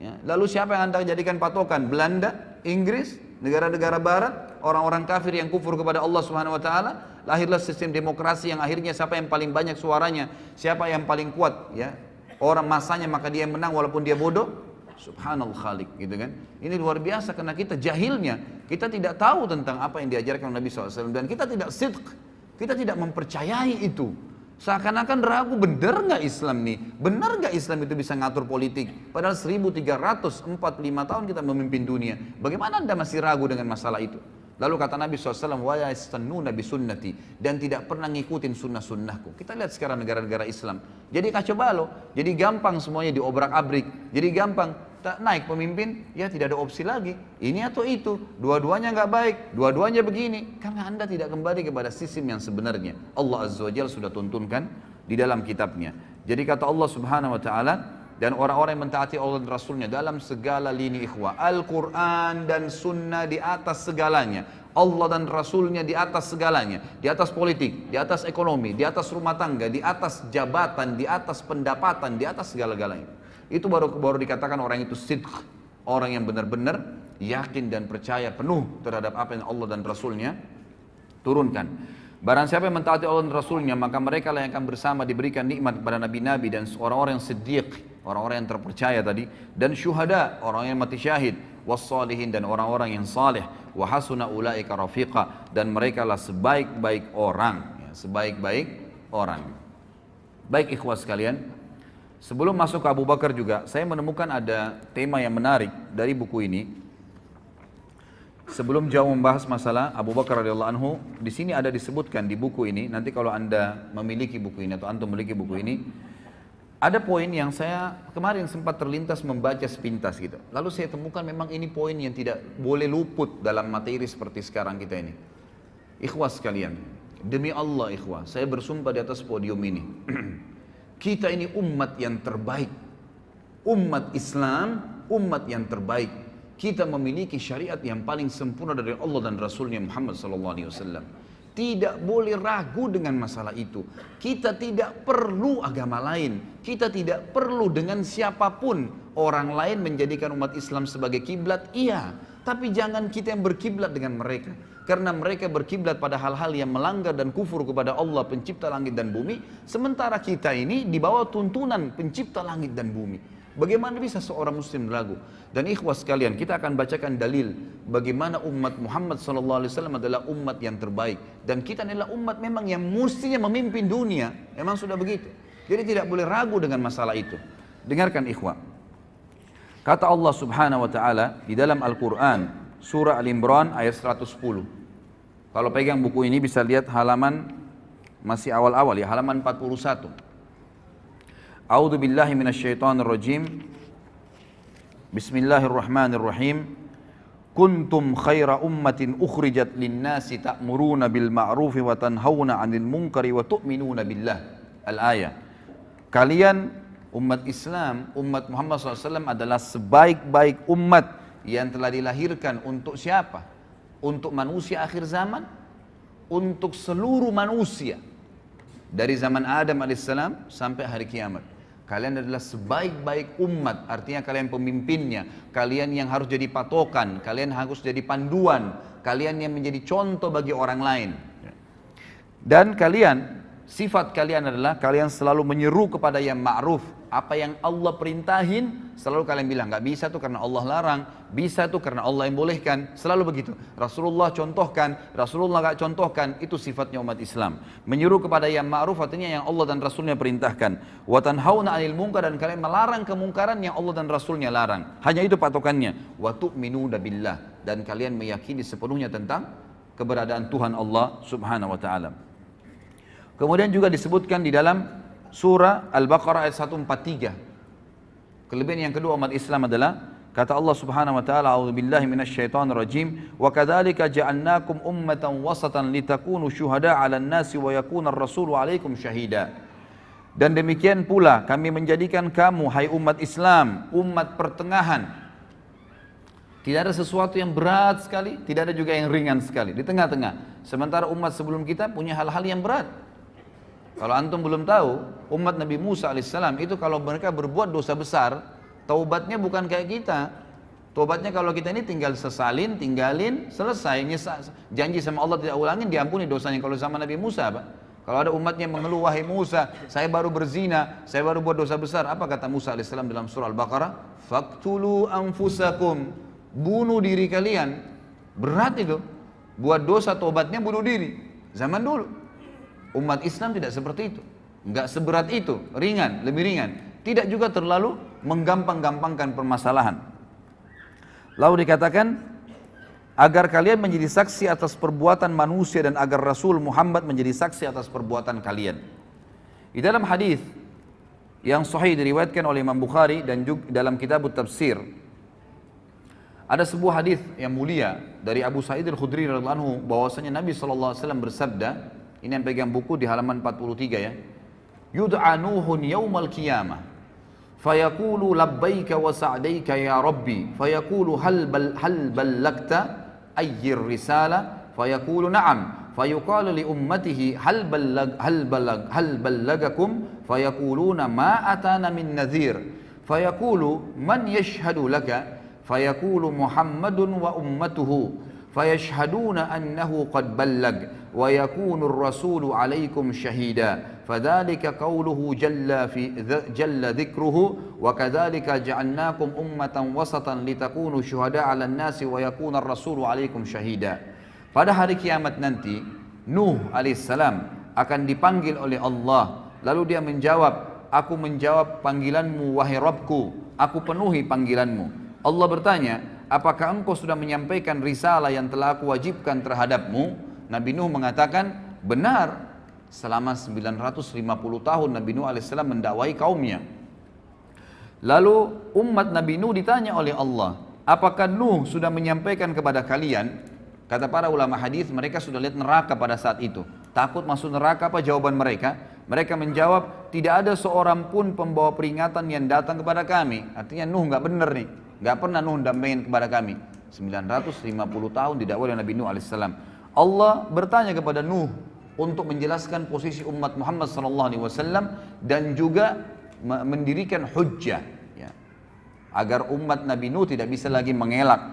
Ya. Lalu siapa yang anda jadikan patokan? Belanda, Inggris, negara-negara Barat, orang-orang kafir yang kufur kepada Allah Subhanahu Wa Taala. Lahirlah sistem demokrasi yang akhirnya siapa yang paling banyak suaranya, siapa yang paling kuat, ya orang masanya maka dia yang menang walaupun dia bodoh. Subhanallah khalik, gitu kan? Ini luar biasa karena kita jahilnya, kita tidak tahu tentang apa yang diajarkan Nabi SAW dan kita tidak sidq, kita tidak mempercayai itu. Seakan-akan ragu, benar nggak Islam nih? Benar nggak Islam itu bisa ngatur politik? Padahal 1345 tahun kita memimpin dunia. Bagaimana anda masih ragu dengan masalah itu? Lalu kata Nabi SAW, wa yastannuna bisunnati, dan tidak pernah ngikutin sunnah-sunnahku. Kita lihat sekarang negara-negara Islam. Jadi kacau balau, jadi gampang semuanya diobrak-abrik. Jadi gampang, naik pemimpin, ya tidak ada opsi lagi. Ini atau itu, dua-duanya nggak baik, dua-duanya begini. Karena anda tidak kembali kepada sistem yang sebenarnya. Allah Azza wa Jalla sudah tuntunkan di dalam kitabnya. Jadi kata Allah Subhanahu Wa Taala, dan orang-orang yang mentaati Allah dan Rasulnya dalam segala lini ikhwah. Al-Quran dan Sunnah di atas segalanya. Allah dan Rasulnya di atas segalanya. Di atas politik, di atas ekonomi, di atas rumah tangga, di atas jabatan, di atas pendapatan, di atas segala-galanya. Itu baru dikatakan orang itu sidq. Orang yang benar-benar yakin dan percaya penuh terhadap apa yang Allah dan Rasulnya turunkan. Barang siapa yang mentaati Allah dan Rasulnya, maka mereka lah yang akan bersama diberikan nikmat kepada nabi-nabi dan orang-orang yang siddiq, orang-orang yang terpercaya tadi, dan syuhada, orang yang mati syahid, wassalihin, dan orang-orang yang saleh, wa hasuna ulaika rafiqa, dan mereka lah sebaik-baik orang, ya, sebaik-baik orang. Baik ikhwah sekalian, sebelum masuk ke Abu Bakar juga, saya menemukan ada tema yang menarik dari buku ini. Sebelum jauh membahas masalah Abu Bakar radhiyallahu anhu, di sini ada disebutkan di buku ini. Nanti kalau anda memiliki buku ini atau antum memiliki buku ini, ada poin yang saya kemarin sempat terlintas membaca sepintas gitu. Lalu saya temukan memang ini poin yang tidak boleh luput dalam materi seperti sekarang kita ini. Ikhwah sekalian, demi Allah ikhwah, saya bersumpah di atas podium ini, kita ini umat yang terbaik, umat Islam, umat yang terbaik. Kita memiliki syariat yang paling sempurna dari Allah dan Rasulnya Muhammad SAW. Tidak boleh ragu dengan masalah itu. Kita tidak perlu agama lain. Kita tidak perlu dengan siapapun. Orang lain menjadikan umat Islam sebagai kiblat, iya. Tapi jangan kita yang berkiblat dengan mereka. Karena mereka berkiblat pada hal-hal yang melanggar dan kufur kepada Allah pencipta langit dan bumi. Sementara kita ini di bawah tuntunan pencipta langit dan bumi. Bagaimana bisa seorang muslim ragu? Dan ikhwah sekalian, kita akan bacakan dalil bagaimana umat Muhammad SAW adalah umat yang terbaik. Dan kita adalah umat memang yang mestinya memimpin dunia. Memang sudah begitu. Jadi tidak boleh ragu dengan masalah itu. Dengarkan ikhwah. Kata Allah Subhanahu Wa Taala di dalam Al-Quran, surah Al-Imran ayat 110. Kalau pegang buku ini bisa lihat halaman masih awal-awal ya, halaman 41. A'udzu billahi minasyaitonir rajim. Bismillahirrahmanirrahim. Kuntum khaira ummatin ukhrijat lin-nasi ta'muruna bil ma'rufi wa tanhauna 'anil munkari wa tu'minuna billah. Al-ayah. Kalian umat Islam, umat Muhammad SAW adalah sebaik-baik umat yang telah dilahirkan untuk siapa? Untuk manusia akhir zaman, untuk seluruh manusia. Dari zaman Adam alaihissalam sampai hari kiamat. Kalian adalah sebaik-baik umat, artinya kalian pemimpinnya, kalian yang harus jadi patokan, kalian harus jadi panduan, kalian yang menjadi contoh bagi orang lain. Dan kalian, sifat kalian adalah kalian selalu menyeru kepada yang ma'ruf Apa yang Allah perintahin, selalu kalian bilang, nggak bisa tuh karena Allah larang, bisa tuh karena Allah yang bolehkan, selalu begitu. Rasulullah contohkan, Rasulullah nggak contohkan, itu sifatnya umat Islam. Menyuruh kepada yang ma'ruf, artinya yang Allah dan Rasulnya perintahkan. Wa tanhauna 'anil munkar, dan kalian melarang kemungkaran yang Allah dan Rasulnya larang. Hanya itu patokannya. Wa tu'minuna billah, dan kalian meyakini sepenuhnya tentang keberadaan Tuhan Allah Subhanahu wa taala. Kemudian juga disebutkan di dalam surah Al-Baqarah ayat 143. Kelebihan yang kedua umat Islam adalah kata Allah Subhanahu wa taala, a'udzubillahi minasyaitonir rajim, wa kadzalika ja'alnakum ummatan wasatan litakunu syuhada'a 'alan nasi wa yakuna ar-rasulu 'alaikum syahida. Dan demikian pula kami menjadikan kamu, hai umat Islam, umat pertengahan. Tidak ada sesuatu yang berat sekali, tidak ada juga yang ringan sekali, di tengah-tengah. Sementara umat sebelum kita punya hal-hal yang berat. Kalau antum belum tahu, umat Nabi Musa alaihissalam itu kalau mereka berbuat dosa besar, taubatnya bukan kayak kita. Taubatnya kalau kita ini tinggal sesalin, tinggalin, selesai. Janji sama Allah tidak ulangin, diampuni dosanya. Kalau sama Nabi Musa, Pak. Kalau ada umatnya mengeluh, wahai Musa, saya baru berzina, saya baru buat dosa besar. Apa kata Musa alaihissalam dalam surah Al-Baqarah? Faqtulu anfusakum, bunuh diri kalian. Berat itu. Buat dosa, taubatnya bunuh diri. Zaman dulu. Umat Islam tidak seperti itu, enggak seberat itu, ringan, lebih ringan. Tidak juga terlalu menggampang-gampangkan permasalahan. Lalu dikatakan, agar kalian menjadi saksi atas perbuatan manusia dan agar Rasul Muhammad menjadi saksi atas perbuatan kalian. Di dalam hadis yang sahih diriwayatkan oleh Imam Bukhari dan juga dalam kitab Tafsir, ada sebuah hadis yang mulia dari Abu Sa'id Al-Khudri radhiyallahu anhu bahwasanya Nabi SAW bersabda, ini yang pegang buku di halaman 43 ya. Yud'a Nuhun yaumal qiyamah fayaqulu labbaika wa sa'daika ya rabbi fayaqulu hal ballagta ayyir risala fayaqulu na'am fayuqalu li ummatihi hal ballagakum fayaquluna ma atana min nadhir fayaqulu man yashhadu laka fayaqulu Muhammadun wa ummatuhu fayashhaduna annahu qad ballag wa yakunu ar-rasulu 'alaikum syahida fadzalika qawluhu jalla dzikruhu wa kadzalika ja'alnakum ummatan wasatan litakunu syuhada'a 'alan nasi wa yakuna ar-rasulu 'alaikum syahida. Pada hari kiamat nanti Nuh alaihissalam akan dipanggil oleh Allah, lalu dia menjawab, aku menjawab panggilanmu wahai Rabbku, aku penuhi panggilanmu. Allah bertanya, apakah engkau sudah menyampaikan risalah yang telah aku wajibkan terhadapmu? Nabi Nuh mengatakan, benar. Selama 950 tahun Nabi Nuh AS mendakwai kaumnya. Lalu umat Nabi Nuh ditanya oleh Allah, apakah Nuh sudah menyampaikan kepada kalian? Kata para ulama hadis, mereka sudah lihat neraka pada saat itu. Takut masuk neraka, apa jawaban mereka? Mereka menjawab, tidak ada seorang pun pembawa peringatan yang datang kepada kami. Artinya Nuh nggak benar nih. Gak pernah Nuh dampingin kepada kami. 950 tahun didakwai oleh Nabi Nuh alaihissalam. Allah bertanya kepada Nuh untuk menjelaskan posisi umat Muhammad SAW dan juga mendirikan hujjah ya, agar umat Nabi Nuh tidak bisa lagi mengelak.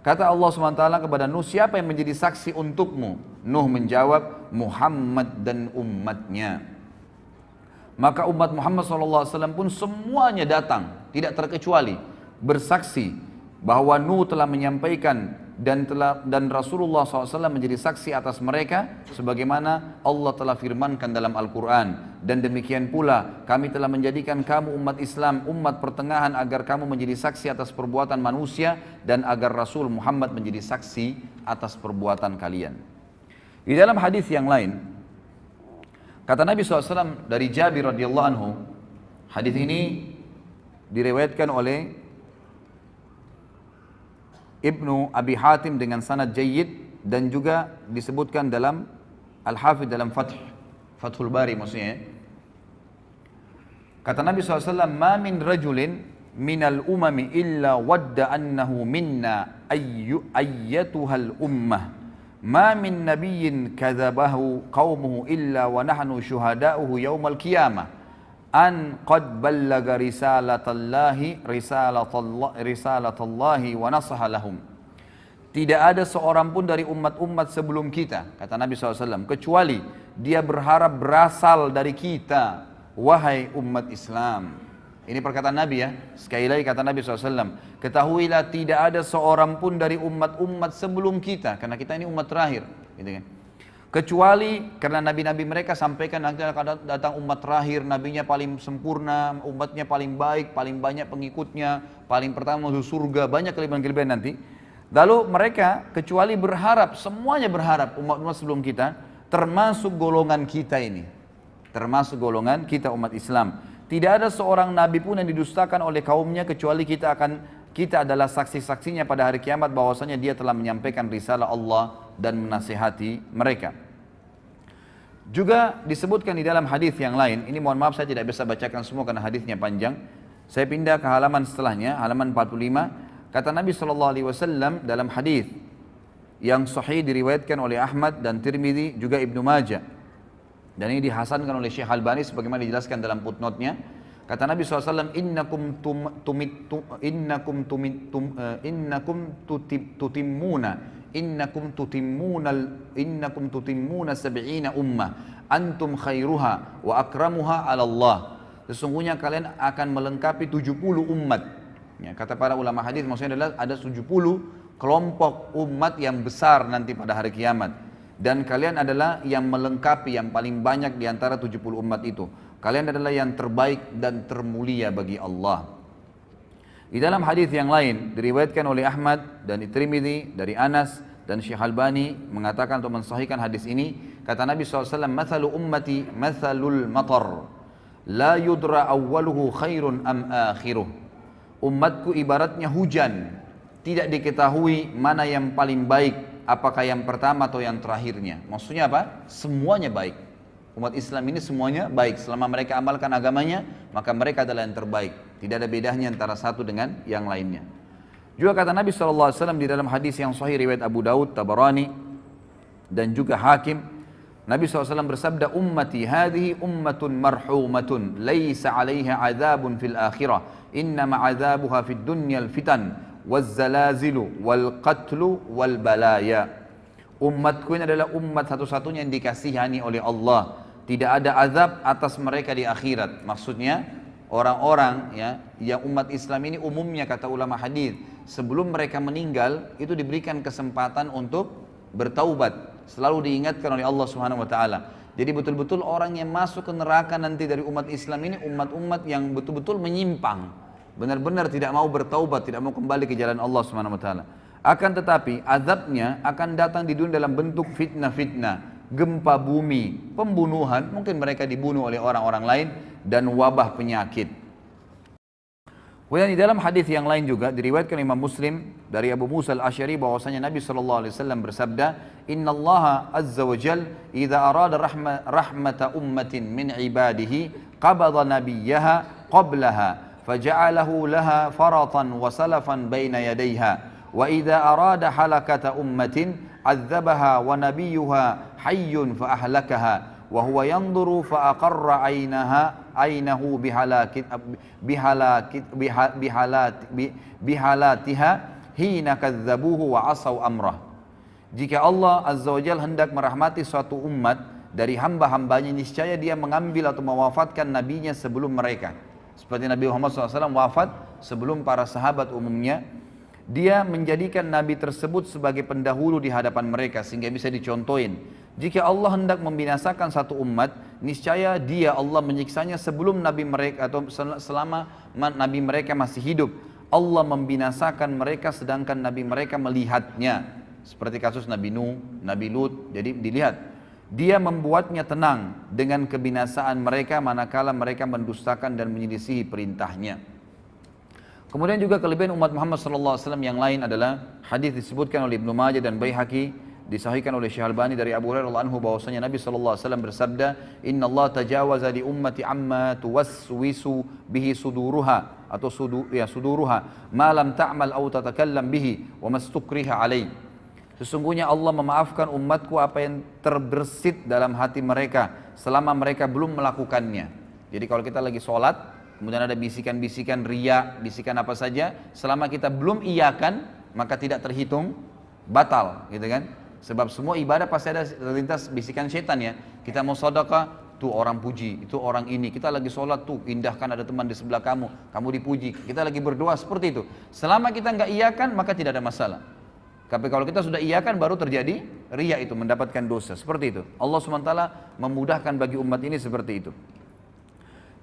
Kata Allah SWT kepada Nuh, siapa yang menjadi saksi untukmu? Nuh menjawab, Muhammad dan umatnya. Maka umat Muhammad SAW pun semuanya datang, tidak terkecuali, bersaksi bahwa Nuh telah menyampaikan dan Rasulullah SAW menjadi saksi atas mereka sebagaimana Allah telah firmankan dalam Al-Quran. Dan demikian pula kami telah menjadikan kamu umat Islam, umat pertengahan agar kamu menjadi saksi atas perbuatan manusia dan agar Rasul Muhammad menjadi saksi atas perbuatan kalian. Di dalam hadis yang lain kata Nabi SAW dari Jabir radhiyallahu anhu, hadis ini diriwayatkan oleh Ibnu Abi Hatim dengan sanad jayyid dan juga disebutkan dalam Al-Hafidh dalam Fathul Bari maksudnya. Kata Nabi SAW, ma min rajulin minal umami illa wadda annahu minna ayyatuhal ummah ma min nabiyyin kadzabahu qaumuhu illa wa nahnu syuhada'uhu yaumal qiyamah an qad ballaga risalatallahi wa nasaha lahum. Tidak ada seorang pun dari umat-umat sebelum kita, kata Nabi SAW, kecuali dia berharap berasal dari kita, wahai umat Islam. Ini perkataan Nabi ya. Sekali lagi kata Nabi SAW. Ketahuilah tidak ada seorang pun dari umat-umat sebelum kita. Karena kita ini umat terakhir. Gitu kan. Kecuali karena nabi-nabi mereka sampaikan nanti akan datang umat terakhir. Nabinya paling sempurna. Umatnya paling baik. Paling banyak pengikutnya. Paling pertama masuk surga. Banyak kelebihan-kelebihan nanti. Lalu mereka kecuali berharap. Semuanya berharap umat-umat sebelum kita. Termasuk golongan kita ini. Termasuk golongan kita umat Islam. Tidak ada seorang nabi pun yang didustakan oleh kaumnya kecuali kita adalah saksi-saksinya pada hari kiamat bahwasanya dia telah menyampaikan risalah Allah dan menasihati mereka. Juga disebutkan di dalam hadis yang lain, ini mohon maaf saya tidak bisa bacakan semua karena hadisnya panjang. Saya pindah ke halaman setelahnya, halaman 45. Kata Nabi SAW dalam hadis yang sahih diriwayatkan oleh Ahmad dan Tirmidzi juga Ibnu Majah. Dan ini dihasankan oleh Syekh Albani sebagaimana dijelaskan dalam footnote-nya. Kata Nabi SAW, innakum tutimmuna sab'ina ummah antum khairuha wa akramuha 'ala Allah. Sesungguhnya kalian akan melengkapi 70 umat. Ya, kata para ulama hadis maksudnya adalah ada 70 kelompok umat yang besar nanti pada hari kiamat. Dan kalian adalah yang melengkapi yang paling banyak di antara 70 umat itu. Kalian adalah yang terbaik dan termulia bagi Allah. Di dalam hadis yang lain diriwayatkan oleh Ahmad dan Tirmidzi dari Anas dan Syekh Albani mengatakan untuk mensahihkan hadis ini, kata Nabi SAW, "Mathalu ummati mathalul matar, la yudra awwaluhu khairun am akhiruh." Umatku ibaratnya hujan, tidak diketahui mana yang paling baik, apakah yang pertama atau yang terakhirnya. Maksudnya apa? Semuanya baik. Umat Islam ini semuanya baik. Selama mereka amalkan agamanya, maka mereka adalah yang terbaik. Tidak ada bedanya antara satu dengan yang lainnya. Juga kata Nabi SAW di dalam hadis yang sahih riwayat Abu Daud, Tabarani, dan juga Hakim, Nabi SAW bersabda, ummati hadhihi ummatun marhumatun, laysa alaiha azabun fil akhirah, innama azabuha fid dunyal fitan, wazzalazilu wal qatlu wal balaya. Umatku ini adalah umat satu-satunya yang dikasihani oleh Allah. Tidak ada azab atas mereka di akhirat. Maksudnya orang-orang ya yang umat Islam ini umumnya kata ulama hadis sebelum mereka meninggal itu diberikan kesempatan untuk bertaubat. Selalu diingatkan oleh Allah Subhanahu wa taala. Jadi betul-betul orang yang masuk ke neraka nanti dari umat Islam ini umat-umat yang betul-betul menyimpang. Benar-benar tidak mau bertaubat, tidak mau kembali ke jalan Allah Subhanahu wa taala. Akan tetapi azabnya akan datang di dunia dalam bentuk fitnah-fitnah, gempa bumi, pembunuhan, mungkin mereka dibunuh oleh orang-orang lain dan wabah penyakit. Kemudian di dalam hadis yang lain juga diriwayatkan Imam Muslim dari Abu Musa al-Asy'ari bahwasanya Nabi SAW bersabda, "Innallaha azza wa jal idza arada rahmata ummatin min ibadihi qabada nabiyyaha qablaha فجعله لها فرطا وسلفا بين يديها وإذا أراد حلكة أمة عذبها ونبيها حي فأهلكها وهو ينظر فأقر عينه بحالاتها حين كذبوه وعصوا أمره." Jika Allah Azza wa Jalla hendak merahmati suatu umat dari hamba-hambanya, niscaya dia mengambil atau mewafatkan nabinya sebelum mereka. Seperti Nabi Muhammad SAW wafat sebelum para sahabat umumnya. Dia menjadikan Nabi tersebut sebagai pendahulu di hadapan mereka sehingga bisa dicontohin. Jika Allah hendak membinasakan satu umat, niscaya dia Allah menyiksanya sebelum Nabi mereka atau selama Nabi mereka masih hidup. Allah membinasakan mereka sedangkan Nabi mereka melihatnya. Seperti kasus Nabi Nuh, Nabi Lut, jadi dilihat. Dia membuatnya tenang dengan kebinasaan mereka manakala mereka mendustakan dan menyelisihi perintahnya. Kemudian juga kelebihan umat Muhammad SAW yang lain adalah hadis disebutkan oleh Ibnu Majah dan Baihaqi, disahihkan oleh Syekh Albani dari Abu Hurairah radhiyallahu anhu bahwasanya Nabi SAW bersabda, "Inna Allah tajawaza li ummati amma tuwaswisu bihi suduruha atau suduruha ma lam ta'mal aw tatakallam bihi wa mastukriha alaih." Sesungguhnya Allah memaafkan umatku apa yang terbersit dalam hati mereka selama mereka belum melakukannya. Jadi kalau kita lagi sholat, kemudian ada bisikan-bisikan riya, bisikan apa saja, selama kita belum iyakan, maka tidak terhitung batal, gitu kan? Sebab semua ibadah pasti ada terlintas bisikan setan ya. Kita mau sedekah, tuh orang puji, itu orang ini. Kita lagi sholat tuh, indahkan ada teman di sebelah kamu, kamu dipuji. Kita lagi berdoa seperti itu. Selama kita nggak iyakan, maka tidak ada masalah. Tapi kalau kita sudah iyakan, baru terjadi riya itu, mendapatkan dosa. Seperti itu. Allah SWT memudahkan bagi umat ini seperti itu.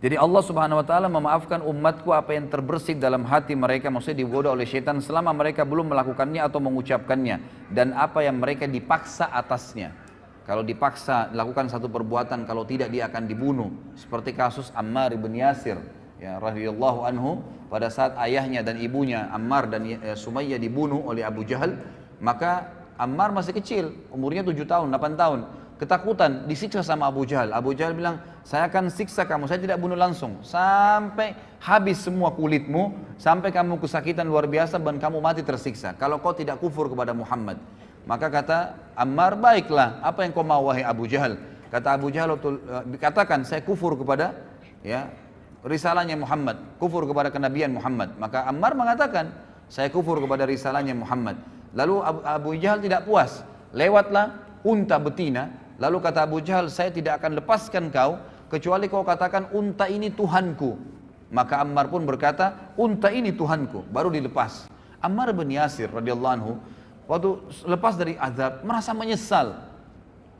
Jadi Allah Subhanahu wa taala memaafkan umatku apa yang terbersih dalam hati mereka, maksudnya digoda oleh syaitan selama mereka belum melakukannya atau mengucapkannya, dan apa yang mereka dipaksa atasnya. Kalau dipaksa lakukan satu perbuatan, kalau tidak dia akan dibunuh. Seperti kasus Ammar ibn Yasir, ya radhiyallahu anhu, pada saat ayahnya dan ibunya Ammar dan Sumayyah dibunuh oleh Abu Jahal, maka Ammar masih kecil, umurnya 7 tahun, 8 tahun. Ketakutan, disiksa sama Abu Jahal. Abu Jahal bilang, saya akan siksa kamu, saya tidak bunuh langsung, sampai habis semua kulitmu, sampai kamu kesakitan luar biasa dan kamu mati tersiksa, kalau kau tidak kufur kepada Muhammad. Maka kata Ammar, baiklah, apa yang kau mau wahai Abu Jahal? Kata Abu Jahal, katakan saya kufur kepada risalahnya Muhammad, kufur kepada kenabian Muhammad. Maka Ammar mengatakan, saya kufur kepada risalahnya Muhammad. Lalu Abu Jahal tidak puas, lewatlah unta betina. Lalu kata Abu Jahal, saya tidak akan lepaskan kau kecuali kau katakan unta ini Tuhanku. Maka Ammar pun berkata, unta ini Tuhanku, baru dilepas. Ammar bin Yasir radhiyallahu anhu waktu lepas dari azab merasa menyesal,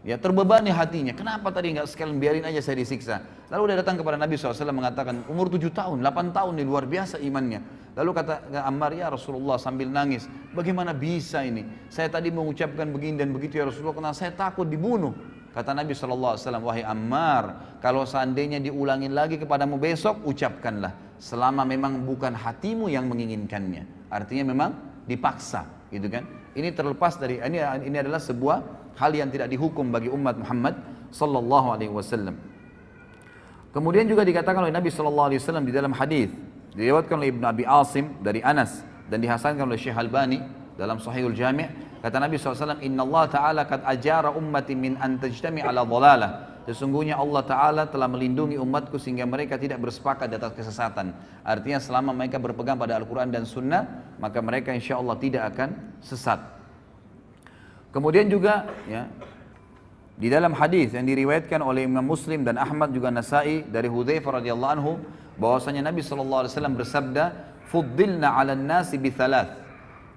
ya terbebani hatinya. Kenapa tadi nggak sekalian biarin aja saya disiksa? Lalu dia datang kepada Nabi SAW mengatakan, umur 7 tahun, 8 tahun ini luar biasa imannya. Lalu kata Ammar, ya Rasulullah sambil nangis, bagaimana bisa ini? Saya tadi mengucapkan begini dan begitu ya Rasulullah, karena saya takut dibunuh. Kata Nabi SAW, wahai Ammar, kalau seandainya diulangin lagi kepadamu besok, ucapkanlah. Selama memang bukan hatimu yang menginginkannya. Artinya memang dipaksa, gitu kan? Ini terlepas dari, ini adalah sebuah hal yang tidak dihukum bagi umat Muhammad SAW. Kemudian juga dikatakan oleh Nabi SAW di dalam hadis diriwayatkan oleh Ibnu Abi Asim dari Anas dan dihasankan oleh Syekh Albani dalam Sahihul Jami', kata Nabi SAW, Inna Allah Ta'ala kad ajara ummati min an tajtami ala dhalalah. Sesungguhnya Allah Ta'ala telah melindungi umatku sehingga mereka tidak bersepakat di atas kesesatan. Artinya selama mereka berpegang pada Al-Quran dan Sunnah, maka mereka insya Allah tidak akan sesat. Kemudian juga di dalam hadis yang diriwayatkan oleh Imam Muslim dan Ahmad juga Nasai dari Hudzaifah radhiyallahu anhu, bahwasanya Nabi SAW bersabda, fuddilna 'alan nasi bi thalath,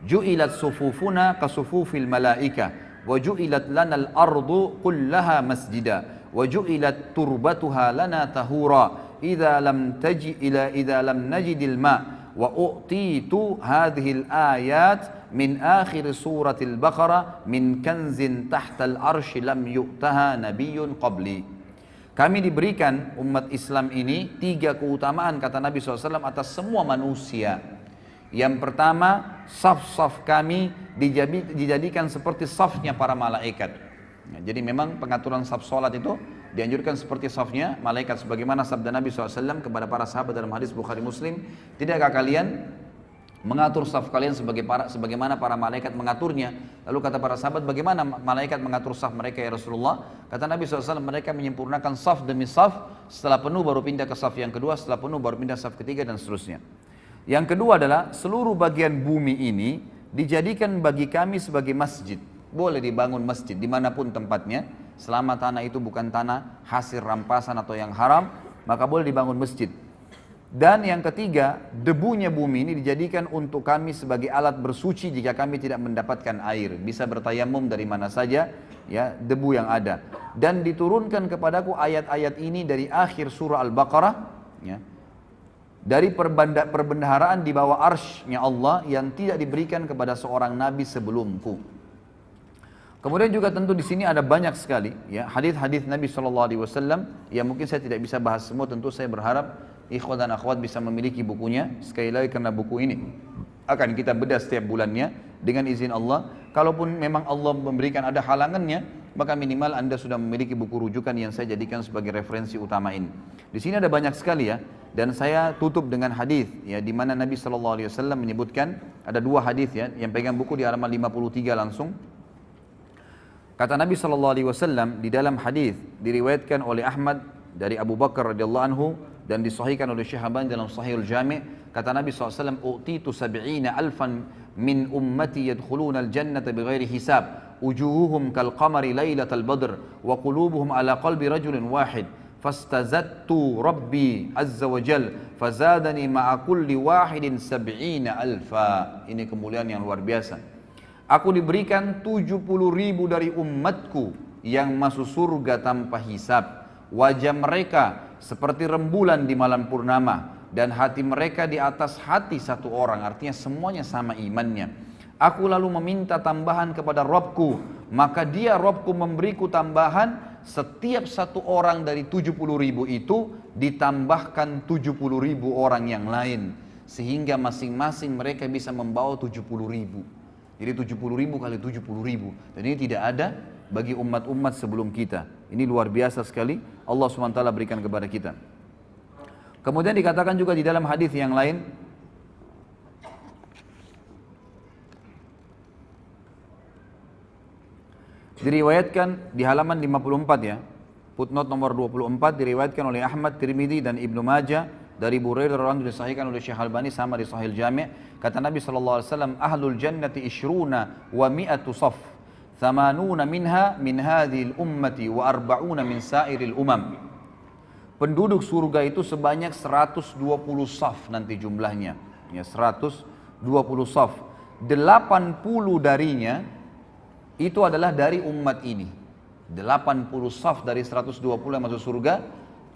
ju'ilat sufufuna ka sufufil malaika, wa ju'ilat lana al-ardu kullaha masjida, wa ju'ilat turbatuha lana tahura, idza lam najidil ma, wa u'titu hadhihi al-ayat min akhir suratil Baqarah min kanzin tahtal arshi lam yu'taha nabiyyun qabli. Kami diberikan umat Islam ini 3 keutamaan, kata Nabi SAW, atas semua manusia. Yang pertama, saf-saf kami dijadikan seperti safnya para malaikat. Jadi memang pengaturan saf salat itu dianjurkan seperti safnya malaikat, sebagaimana sabda Nabi SAW kepada para sahabat dalam hadis Bukhari Muslim, tidakkah kalian mengatur saf kalian sebagaimana para malaikat mengaturnya? Lalu kata para sahabat, bagaimana malaikat mengatur saf mereka ya Rasulullah? Kata Nabi SAW, mereka menyempurnakan saf demi saf, setelah penuh baru pindah ke saf yang kedua, setelah penuh baru pindah saf ketiga, dan seterusnya. Yang kedua adalah seluruh bagian bumi ini dijadikan bagi kami sebagai masjid. Boleh dibangun masjid dimanapun tempatnya, selama tanah itu bukan tanah hasil rampasan atau yang haram, maka boleh dibangun masjid. Dan yang ketiga, debunya bumi ini dijadikan untuk kami sebagai alat bersuci jika kami tidak mendapatkan air. Bisa bertayamum dari mana saja, ya, debu yang ada. Dan diturunkan kepadaku ayat-ayat ini dari akhir surah Al-Baqarah, ya, dari perbendaharaan di bawah arsy-Nya Allah yang tidak diberikan kepada seorang nabi sebelumku. Kemudian juga tentu di sini ada banyak sekali, ya, hadis-hadis Nabi SAW yang mungkin saya tidak bisa bahas semua. Tentu saya berharap ikhwan dan akhwat bisa memiliki bukunya. Sekali lagi, karena buku ini akan kita bedah setiap bulannya dengan izin Allah. Kalaupun memang Allah memberikan ada halangannya, maka minimal Anda sudah memiliki buku rujukan yang saya jadikan sebagai referensi utama ini. Di sini ada banyak sekali, ya, dan saya tutup dengan hadis, ya, di mana Nabi SAW menyebutkan ada 2 hadis, ya, yang pegang buku di halaman 53 langsung. Kata Nabi SAW di dalam hadis diriwayatkan oleh Ahmad dari Abu Bakar radhiyallahu anhu dan disahihkan oleh Syekh Albani dalam Sahihul Jami', kata Nabi SAW, u'titu 70,000 min ummati yadkhuluna al-jannata bighairi hisab, wujuhuhum kal qamari lailatal badr wa qulubuhum ala qalbi rajulin wahid, fastazattu rabbi azza wa jal fazadani ma'a kulli wahidin sab'ina alfa. Ini kemuliaan yang luar biasa. Aku diberikan 70.000 dari umatku yang masuk surga tanpa hisab. Wajah mereka seperti rembulan di malam purnama, dan hati mereka di atas hati satu orang, artinya semuanya sama imannya. Aku lalu meminta tambahan kepada Rabbku, maka dia Rabbku memberiku tambahan. Setiap satu orang dari 70.000 itu ditambahkan 70.000 orang yang lain, sehingga masing-masing mereka bisa membawa 70.000. Jadi 70.000 kali 70.000, dan ini tidak ada bagi umat-umat sebelum kita. Ini luar biasa sekali Allah SWT berikan kepada kita. Kemudian dikatakan juga di dalam hadis yang lain, diriwayatkan di halaman 54 ya, footnote nomor 24, diriwayatkan oleh Ahmad, Tirmidzi dan Ibnu Majah dari Burairah radhiyallahu anhu, disahihkan oleh Syekh Albani sama di Sahih Jami'. Kata Nabi SAW, ahlul jannati ishruna wa mi'atu saf, thamanuna minha min hadhil ummati wa arba'una min sairil umam. Penduduk surga itu sebanyak 120 saf nanti jumlahnya, ya 120 saf. 80 darinya itu adalah dari umat ini. 80 saf dari 120 yang masuk surga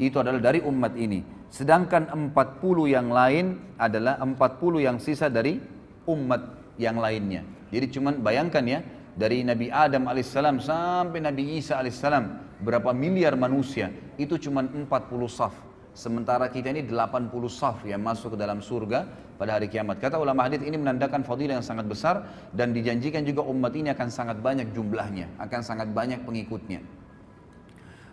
itu adalah dari umat ini. Sedangkan 40 yang lain adalah 40 yang sisa dari umat yang lainnya. Jadi cuman bayangkan ya, dari Nabi Adam alaihissalam sampai Nabi Isa alaihissalam, berapa miliar manusia, itu cuma 40 saf. Sementara kita ini 80 saf yang masuk ke dalam surga pada hari kiamat. Kata ulama hadis, ini menandakan fadilah yang sangat besar, dan dijanjikan juga umat ini akan sangat banyak jumlahnya, akan sangat banyak pengikutnya.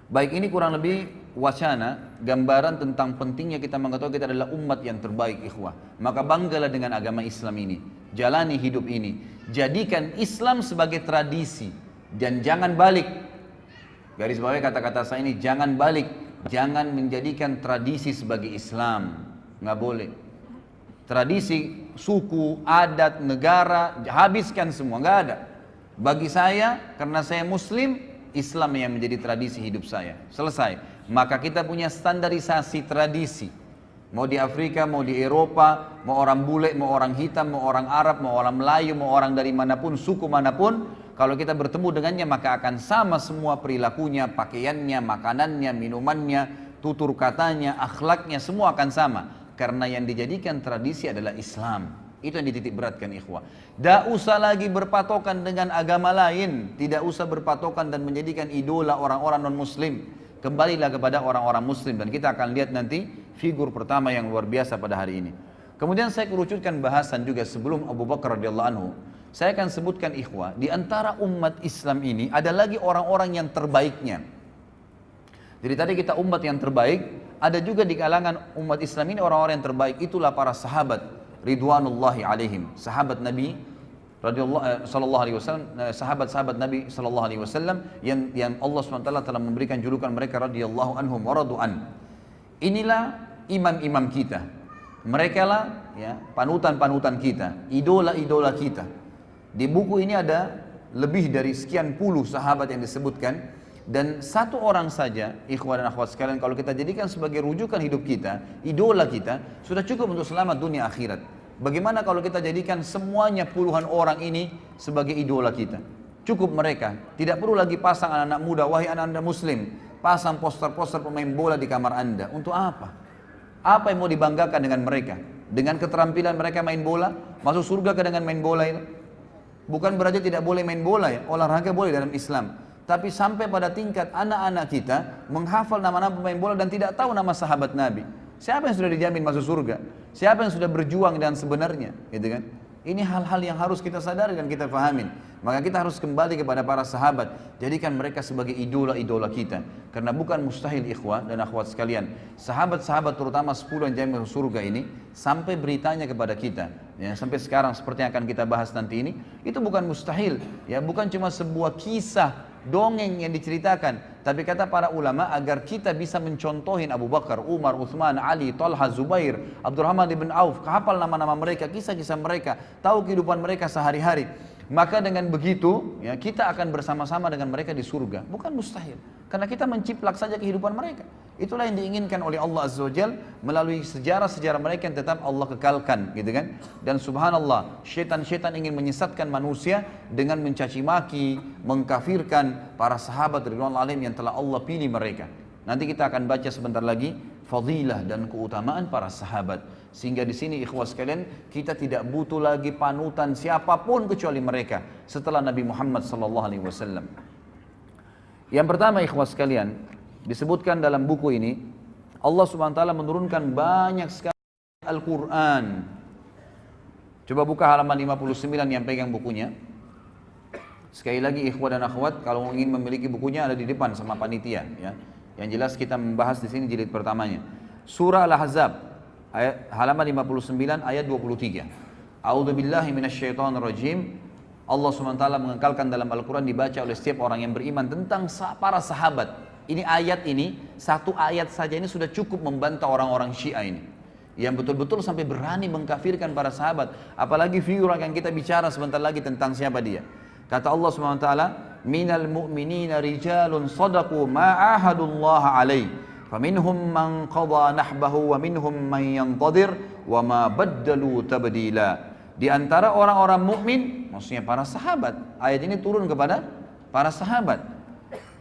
Baik, ini kurang lebih wacana, gambaran tentang pentingnya kita mengetahui kita adalah umat yang terbaik, ikhwah. Maka banggalah dengan agama Islam ini, jalani hidup ini, jadikan Islam sebagai tradisi, dan jangan balik. Garis bawah kata-kata saya ini, jangan balik, jangan menjadikan tradisi sebagai Islam, nggak boleh. Tradisi, suku, adat, negara, habiskan semua, nggak ada. Bagi saya, karena saya Muslim, Islam yang menjadi tradisi hidup saya. Selesai. Maka kita punya standarisasi tradisi. Mau di Afrika, mau di Eropa, mau orang bule, mau orang hitam, mau orang Arab, mau orang Melayu, mau orang dari manapun, suku manapun, kalau kita bertemu dengannya maka akan sama semua perilakunya, pakaiannya, makanannya, minumannya, tutur katanya, akhlaknya, semua akan sama. Karena yang dijadikan tradisi adalah Islam. Itu yang dititik beratkan, ikhwah. Tidak usah lagi berpatokan dengan agama lain. Tidak usah berpatokan dan menjadikan idola orang-orang non-muslim. Kembalilah kepada orang-orang muslim. Dan kita akan lihat nanti figur pertama yang luar biasa pada hari ini. Kemudian saya kerucutkan bahasan juga sebelum Abu Bakar radhiyallahu anhu. Saya akan sebutkan, ikhwah, di antara umat Islam ini ada lagi orang-orang yang terbaiknya. Jadi tadi kita umat yang terbaik, ada juga di kalangan umat Islam ini orang-orang yang terbaik. Itulah para sahabat ridwanullahi alaihim, sahabat Nabi sallallahu alaihi wasallam, sahabat-sahabat Nabi sallallahu alaihi wasallam yang Allah SWT telah memberikan julukan mereka radhiyallahu anhum wa radu'an. Inilah imam-imam kita. Mereka lah ya panutan-panutan kita, idola-idola kita. Di buku ini ada lebih dari sekian puluh sahabat yang disebutkan, dan satu orang saja, ikhwan dan akhwat sekalian, kalau kita jadikan sebagai rujukan hidup kita, idola kita, sudah cukup untuk selamat dunia akhirat. Bagaimana kalau kita jadikan semuanya puluhan orang ini sebagai idola kita? Cukup mereka, tidak perlu lagi pasang anak-anak muda, wahai anak-anak muslim, pasang poster-poster pemain bola di kamar anda. Untuk apa? Apa yang mau dibanggakan dengan mereka? Dengan keterampilan mereka main bola? Masuk surga ke dengan main bola itu? Bukan berarti tidak boleh main bola ya, olahraga boleh dalam Islam. Tapi sampai pada tingkat anak-anak kita menghafal nama-nama pemain bola dan tidak tahu nama sahabat Nabi. Siapa yang sudah dijamin masuk surga? Siapa yang sudah berjuang dan sebenarnya? Gitu kan? Ini hal-hal yang harus kita sadari dan kita fahamin. Maka kita harus kembali kepada para sahabat. Jadikan mereka sebagai idola-idola kita. Karena bukan mustahil, ikhwah dan akhwat sekalian, sahabat-sahabat terutama 10 yang jamin masuk surga ini, sampai beritanya kepada kita, ya, sampai sekarang seperti yang akan kita bahas nanti ini, itu bukan mustahil, ya, bukan cuma sebuah kisah dongeng yang diceritakan, tapi kata para ulama agar kita bisa mencontohin Abu Bakar, Umar, Uthman, Ali, Talha, Zubair, Abdurrahman ibn Auf, hafal nama-nama mereka, kisah-kisah mereka, tahu kehidupan mereka sehari-hari. Maka dengan begitu ya, kita akan bersama-sama dengan mereka di surga. Bukan mustahil. Karena kita menciplak saja kehidupan mereka. Itulah yang diinginkan oleh Allah Azza wa Jal melalui sejarah-sejarah mereka yang tetap Allah kekalkan, gitu kan? Dan subhanallah, syaitan-syaitan ingin menyesatkan manusia dengan mencaci maki, mengkafirkan para sahabat ridwanul alaihim yang telah Allah pilih mereka. Nanti kita akan baca sebentar lagi fadilah dan keutamaan para sahabat. Sehingga di sini ikhwas sekalian, kita tidak butuh lagi panutan siapapun kecuali mereka setelah Nabi Muhammad SAW. Yang pertama ikhwas sekalian, disebutkan dalam buku ini, Allah SWT menurunkan banyak sekali Al-Quran. Coba buka halaman 59 yang pegang bukunya. Sekali lagi ikhwah dan akhwat, kalau ingin memiliki bukunya ada di depan sama panitia, ya. Yang jelas kita membahas di sini jilid pertamanya. Surah Al-Ahzab, halaman 59 ayat 23. A'udzubillahi minasyaitonirrajim. Allah SWT mengekalkan dalam Al-Quran dibaca oleh setiap orang yang beriman tentang para sahabat. Ini ayat ini, satu ayat saja ini sudah cukup membantah orang-orang Syiah ini. Yang betul-betul sampai berani mengkafirkan para sahabat. Apalagi figur yang kita bicara sebentar lagi tentang siapa dia. Kata Allah SWT, minal mu'minina rijalun sadaku ma'ahadullah alaih. Faminhum man qadha nahbahu wa minhum man yantadir wa ma baddalu tabdila. Di antara orang-orang mukmin, maksudnya para sahabat. Ayat ini turun kepada para sahabat.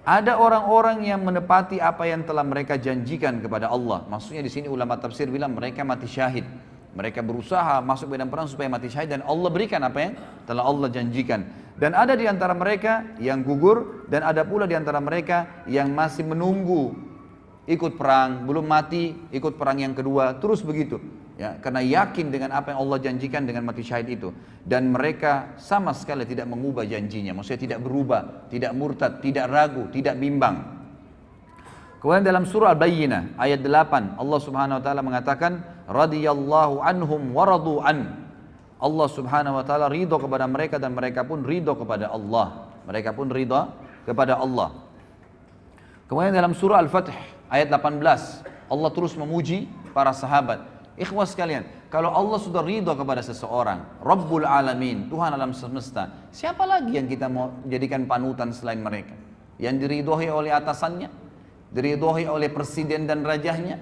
Ada orang-orang yang menepati apa yang telah mereka janjikan kepada Allah. Maksudnya di sini ulama tafsir bilang mereka mati syahid. Mereka berusaha masuk medan perang supaya mati syahid dan Allah berikan apa yang telah Allah janjikan. Dan ada di antara mereka yang gugur dan ada pula di antara mereka yang masih menunggu ikut perang, belum mati, ikut perang yang kedua, terus begitu. Ya, karena yakin dengan apa yang Allah janjikan dengan mati syahid itu. Dan mereka sama sekali tidak mengubah janjinya. Maksudnya tidak berubah, tidak murtad, tidak ragu, tidak bimbang. Kemudian dalam surah Al-Bayyinah ayat 8 Allah Subhanahu wa taala mengatakan radhiyallahu anhum wa radu an. Allah Subhanahu wa taala ridha kepada mereka dan mereka pun ridha kepada Allah. Mereka pun ridha kepada Allah. Kemudian dalam surah Al-Fath ayat 18 Allah terus memuji para sahabat. Ikhwas sekalian, kalau Allah sudah ridha kepada seseorang, Rabbul Alamin, Tuhan alam semesta, siapa lagi yang kita mau jadikan panutan selain mereka? Yang diridhoi oleh atasannya, diridhoi oleh presiden dan rajahnya,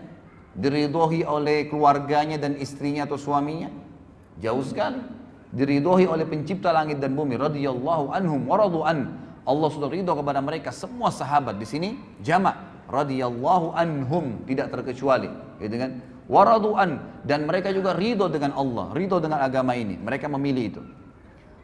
diridhoi oleh keluarganya dan istrinya atau suaminya? Jauh sekali. Diridhoi oleh pencipta langit dan bumi, radhiyallahu anhum wa radu an. Allah sudah ridha kepada mereka semua sahabat. Di sini jamak, radhiyallahu anhum, tidak terkecuali, gitu kan? Waradu'an, dan mereka juga ridho dengan Allah, ridho dengan agama ini, mereka memilih itu.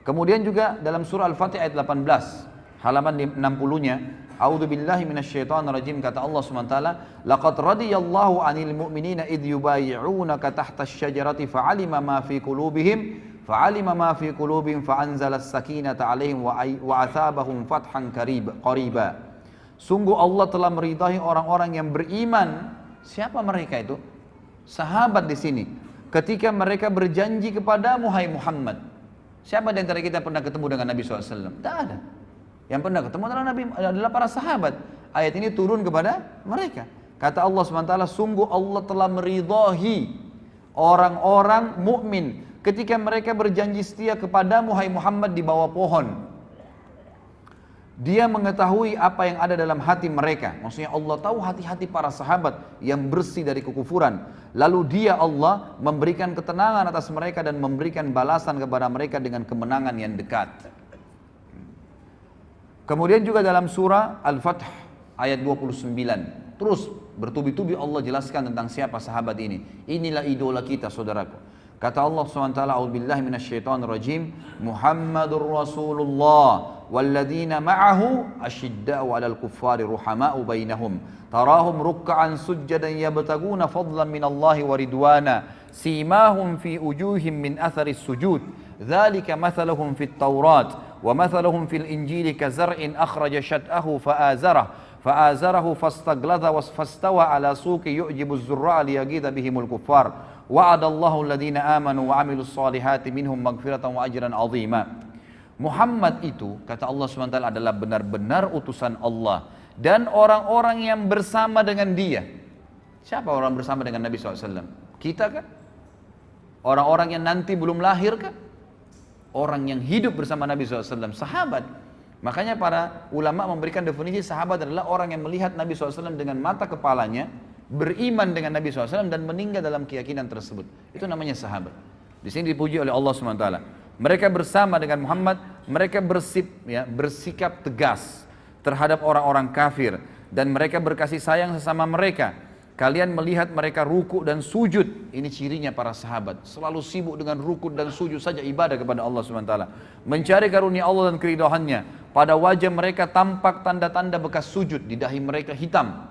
Kemudian juga dalam surah Al-Fatih ayat 18 halaman 60-nya, a'udzubillahi minasyaitonirrajim, kata Allah SWT, laqad radiyallahu 'anil mu'minina idh yubayyi'unaka tahta asy-syajarati fa'alima ma fi qulubihim fa'anzala as-sakinata 'alaihim wa athabahum fathan qariba. Sungguh Allah telah meridai orang-orang yang beriman. Siapa mereka itu? Sahabat di sini. Ketika mereka berjanji kepadamu, hai Muhammad. Siapa di antara kita pernah ketemu dengan Nabi SAW? Tidak ada. Yang pernah ketemu adalah para sahabat. Ayat ini turun kepada mereka. Kata Allah SWT, sungguh Allah telah meridai orang-orang mukmin ketika mereka berjanji setia kepadamu, hai Muhammad, di bawah pohon. Dia mengetahui apa yang ada dalam hati mereka. Maksudnya Allah tahu hati-hati para sahabat yang bersih dari kekufuran. Lalu dia Allah memberikan ketenangan atas mereka dan memberikan balasan kepada mereka dengan kemenangan yang dekat. Kemudian juga dalam surah Al-Fath ayat 29. Terus bertubi-tubi Allah jelaskan tentang siapa sahabat ini. Inilah idola kita, saudaraku. Kata Allah SWT, a'udzubillahi minasyaitonirrajim, Muhammadur Rasulullah walladzina ma'ahu asyidda'u 'alal kuffari ruhama'u bainahum tarahum ruk'an sujjadan yabtaguna fadlan minallahi wa ridwana simahum fi wujuhim min atharis sujud dzalika mathaluhum fit taurat wa mathaluhum fil injili kazar'in akhraja syat'ahu fa'azarahu fastagladha fastawa 'ala suqi yu'jibu az-zurra'a liyaghidha bihimul kuffar wa'adallahu alladhina amanu wa 'amilus solihati minhum maghfiratan wa ajran 'azima. Muhammad itu, kata Allah SWT, adalah benar-benar utusan Allah dan orang-orang yang bersama dengan dia. Siapa orang bersama dengan Nabi SAW? Kita kan? Orang-orang yang nanti belum lahir kan? Orang yang hidup bersama Nabi SAW, sahabat. Makanya para ulama memberikan definisi sahabat adalah orang yang melihat Nabi SAW dengan mata kepalanya, beriman dengan Nabi SAW dan meninggal dalam keyakinan tersebut. Itu namanya sahabat. Di sini dipuji oleh Allah SWT. Mereka bersama dengan Muhammad, mereka bersikap tegas terhadap orang-orang kafir. Dan mereka berkasih sayang sesama mereka. Kalian melihat mereka ruku dan sujud. Ini cirinya para sahabat. Selalu sibuk dengan ruku dan sujud saja, ibadah kepada Allah SWT. Mencari karunia Allah dan keridhaannya. Pada wajah mereka tampak tanda-tanda bekas sujud. Di dahi mereka hitam.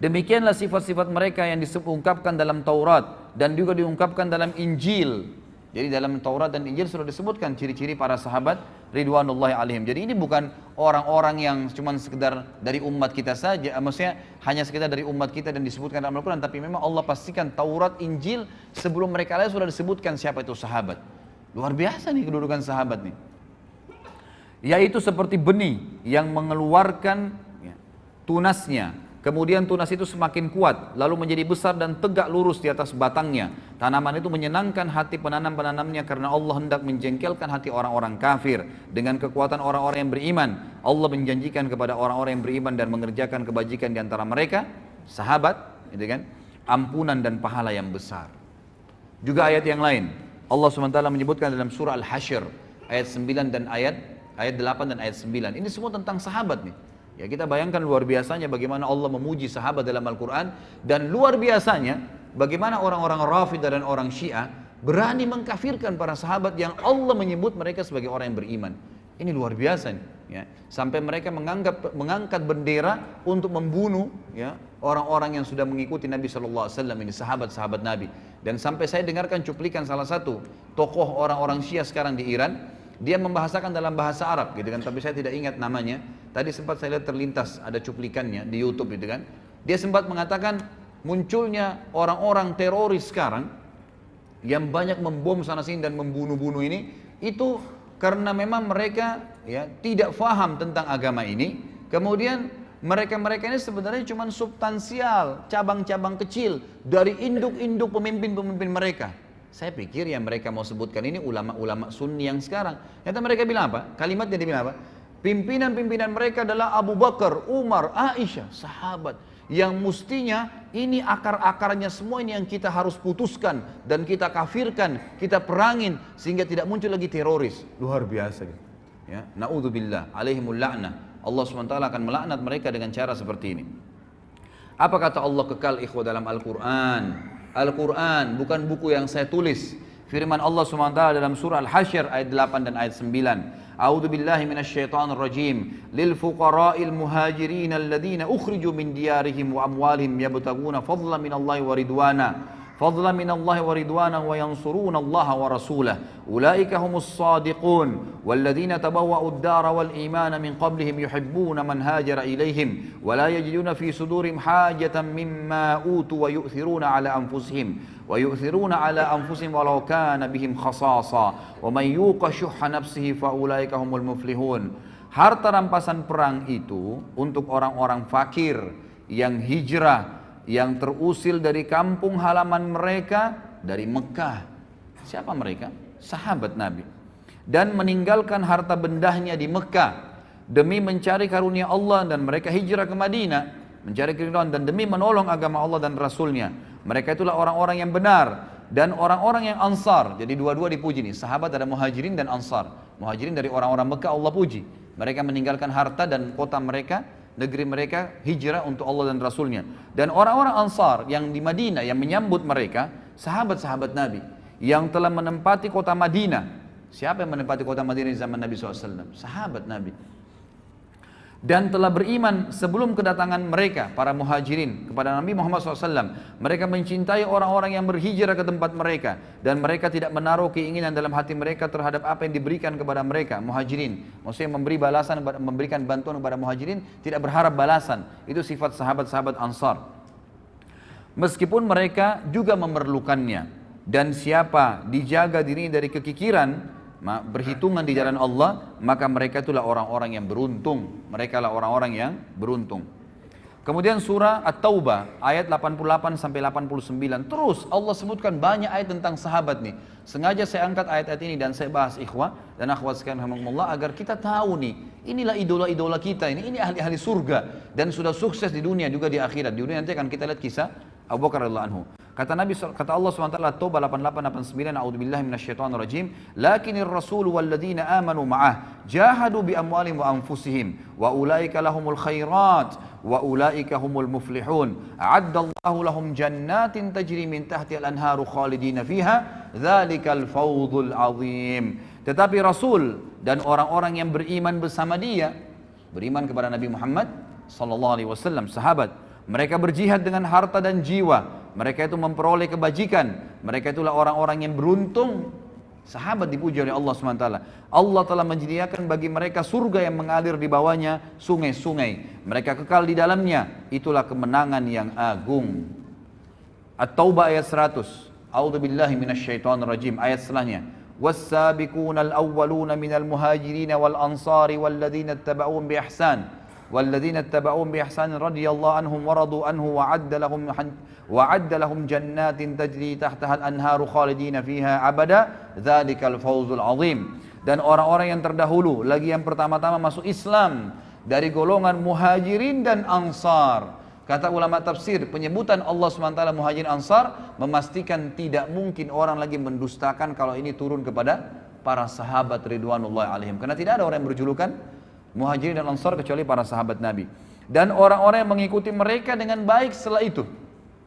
Demikianlah sifat-sifat mereka yang diungkapkan dalam Taurat. Dan juga diungkapkan dalam Injil. Jadi dalam Taurat dan Injil sudah disebutkan ciri-ciri para sahabat ridwanullahi alaihim. Jadi ini bukan orang-orang yang cuma sekedar dari umat kita saja, maksudnya hanya sekedar dari umat kita dan disebutkan dalam Al-Quran, tapi memang Allah pastikan Taurat, Injil sebelum mereka lahir sudah disebutkan siapa itu sahabat. Luar biasa nih kedudukan sahabat nih. Yaitu seperti benih yang mengeluarkan tunasnya. Kemudian tunas itu semakin kuat, lalu menjadi besar dan tegak lurus di atas batangnya. Tanaman itu menyenangkan hati penanam-penanamnya karena Allah hendak menjengkelkan hati orang-orang kafir. Dengan kekuatan orang-orang yang beriman, Allah menjanjikan kepada orang-orang yang beriman dan mengerjakan kebajikan di antara mereka, sahabat, gitu kan, ampunan dan pahala yang besar. Juga ayat yang lain, Allah SWT menyebutkan dalam surah Al-Hasyr, ayat 9 dan ayat 8 dan ayat 9. Ini semua tentang sahabat nih. Ya, kita bayangkan luar biasanya bagaimana Allah memuji sahabat dalam Al-Quran, dan luar biasanya bagaimana orang-orang Rafidah dan orang Syiah berani mengkafirkan para sahabat yang Allah menyebut mereka sebagai orang yang beriman. Ini luar biasa nih, ya. Sampai mereka mengangkat bendera untuk membunuh, ya, orang-orang yang sudah mengikuti Nabi SAW, ini sahabat-sahabat Nabi. Dan sampai saya dengarkan cuplikan salah satu tokoh orang-orang Syiah sekarang di Iran. Dia membahasakan dalam bahasa Arab gitu kan, tapi saya tidak ingat namanya. Tadi sempat saya lihat terlintas ada cuplikannya di YouTube gitu kan. Dia sempat mengatakan munculnya orang-orang teroris sekarang yang banyak membom sana sini dan membunuh-bunuh ini, itu karena memang mereka ya tidak faham tentang agama ini. Kemudian mereka-mereka ini sebenarnya cuma substansial, cabang-cabang kecil dari induk-induk pemimpin-pemimpin mereka. Saya pikir yang mereka mau sebutkan ini ulama-ulama sunni yang sekarang. Ternyata mereka bilang apa? Kalimatnya dia bilang apa? Pimpinan-pimpinan mereka adalah Abu Bakar, Umar, Aisyah, sahabat. Yang mestinya ini akar-akarnya semua ini yang kita harus putuskan. Dan kita kafirkan, kita perangin. Sehingga tidak muncul lagi teroris. Luar biasa. Ya, na'udzubillah, alaihimul la'nah. Allah SWT akan melaknat mereka dengan cara seperti ini. Apa kata Allah kekal ikhwah dalam Al-Quran? Al-Quran bukan buku yang saya tulis. Firman Allah SWT dalam surah Al-Hasyr ayat 8 dan ayat 9. A'udzu billahi minasyaitonir rajim. Lil fuqara'il muhajirin alladziina ukhriju min diyarihim wa amwalihim yabtaguna fadlan minallahi wa ridwana. Fadlan minallahi wa ridwana wa yansuruna Allah wa rasulahu. Ulaika humus shadiqun. Walladziina tabawwa'ud dara wal imana min qablihim yuhibbuna man hajara ilaihim wa la yajiduna fi sudurihim hajatan mimma utu wa yu'thiruna ala anfusihim. وَيُؤْثِرُونَ عَلَىٰ أَنفُسِهِمْ وَلَوْ كَانَ بِهِمْ خَصَاصَةٌ وَمَنْ يُوقَ شُحَّ نَفْسِهِ فَأُولَٰئِكَ هُمُ الْمُفْلِحُونَ. Harta rampasan perang itu untuk orang-orang fakir yang hijrah, yang terusil dari kampung halaman mereka dari Mekah. Siapa mereka? Sahabat Nabi. Dan meninggalkan harta bendahnya di Mekah demi mencari karunia Allah, dan mereka hijrah ke Madinah mencari keridhaan dan demi menolong agama Allah dan Rasulnya. Mereka itulah orang-orang yang benar dan orang-orang yang ansar. Jadi dua-dua dipuji nih. Sahabat ada muhajirin dan ansar. Muhajirin dari orang-orang Mekah Allah puji. Mereka meninggalkan harta dan kota mereka, negeri mereka, hijrah untuk Allah dan Rasulnya. Dan orang-orang ansar yang di Madinah yang menyambut mereka, sahabat-sahabat Nabi yang telah menempati kota Madinah. Siapa yang menempati kota Madinah di zaman Nabi SAW? Sahabat Nabi. Dan telah beriman sebelum kedatangan mereka, para muhajirin, kepada Nabi Muhammad SAW. Mereka mencintai orang-orang yang berhijrah ke tempat mereka. Dan mereka tidak menaruh keinginan dalam hati mereka terhadap apa yang diberikan kepada mereka, muhajirin. Maksudnya memberi balasan, memberikan bantuan kepada muhajirin, tidak berharap balasan. Itu sifat sahabat-sahabat ansar. Meskipun mereka juga memerlukannya. Dan siapa dijaga dirinya dari kekikiran, berhitungan di jalan Allah, maka mereka itulah orang-orang yang beruntung. Mereka lah orang-orang yang beruntung. Kemudian surah At-Taubah ayat 88 sampai 89. Terus Allah sebutkan banyak ayat tentang sahabat nih. Sengaja saya angkat ayat-ayat ini dan saya bahas ikhwah dan akhwat sekalian rahimakumullah agar kita tahu nih, inilah idola-idola kita ini ahli-ahli surga dan sudah sukses di dunia juga di akhirat. Di dunia nanti akan kita lihat kisah Abu Bakar radhiyallahu anhu. Kata Allah SWT, Taubah 88-89, A'udzubillahi minasyaitonirrajim, lakinir rasul walladzina amanu ma'ah jahadu bi amwalihim wa anfusihim wa ulaika lahumul khairat wa ulaika humul muflihun. A'addallahu lahum jannatin tajri min tahtiha al-anharu khalidina fiha, dzalikal fawzul azim. Tetapi Rasul dan orang-orang yang beriman bersama dia, beriman kepada Nabi Muhammad sallallahu alaihi wasallam, sahabat, mereka berjihad dengan harta dan jiwa. Mereka itu memperoleh kebajikan. Mereka itulah orang-orang yang beruntung. Sahabat dipuji oleh Allah SWT. Allah telah menyediakan bagi mereka surga yang mengalir di bawahnya sungai-sungai. Mereka kekal di dalamnya. Itulah kemenangan yang agung. At-Taubah ayat 100. A'udzubillahi minasyaitonirrajim. Ayat setelahnya. Was-sabiquna al-awwaluna minal muhajirin wal ansari walladzina ittaba'uhum bi ihsan. والذين اتبعوهم بإحسان رضي الله عنهم ورضوا عنه وعد لهم جنات تجري تحتها الأنهار خالدين فيها أبدا ذلك الفوز العظيم. Dan orang-orang yang terdahulu lagi yang pertama-tama masuk Islam dari golongan muhajirin dan ansar. Kata ulama tafsir, penyebutan Allah SWT muhajirin ansar memastikan tidak mungkin orang lagi mendustakan kalau ini turun kepada para sahabat ridwanullah alaihim, karena tidak ada orang yang berjulukan Muhajirin dan Ansar kecuali para sahabat Nabi. Dan orang-orang yang mengikuti mereka dengan baik setelah itu.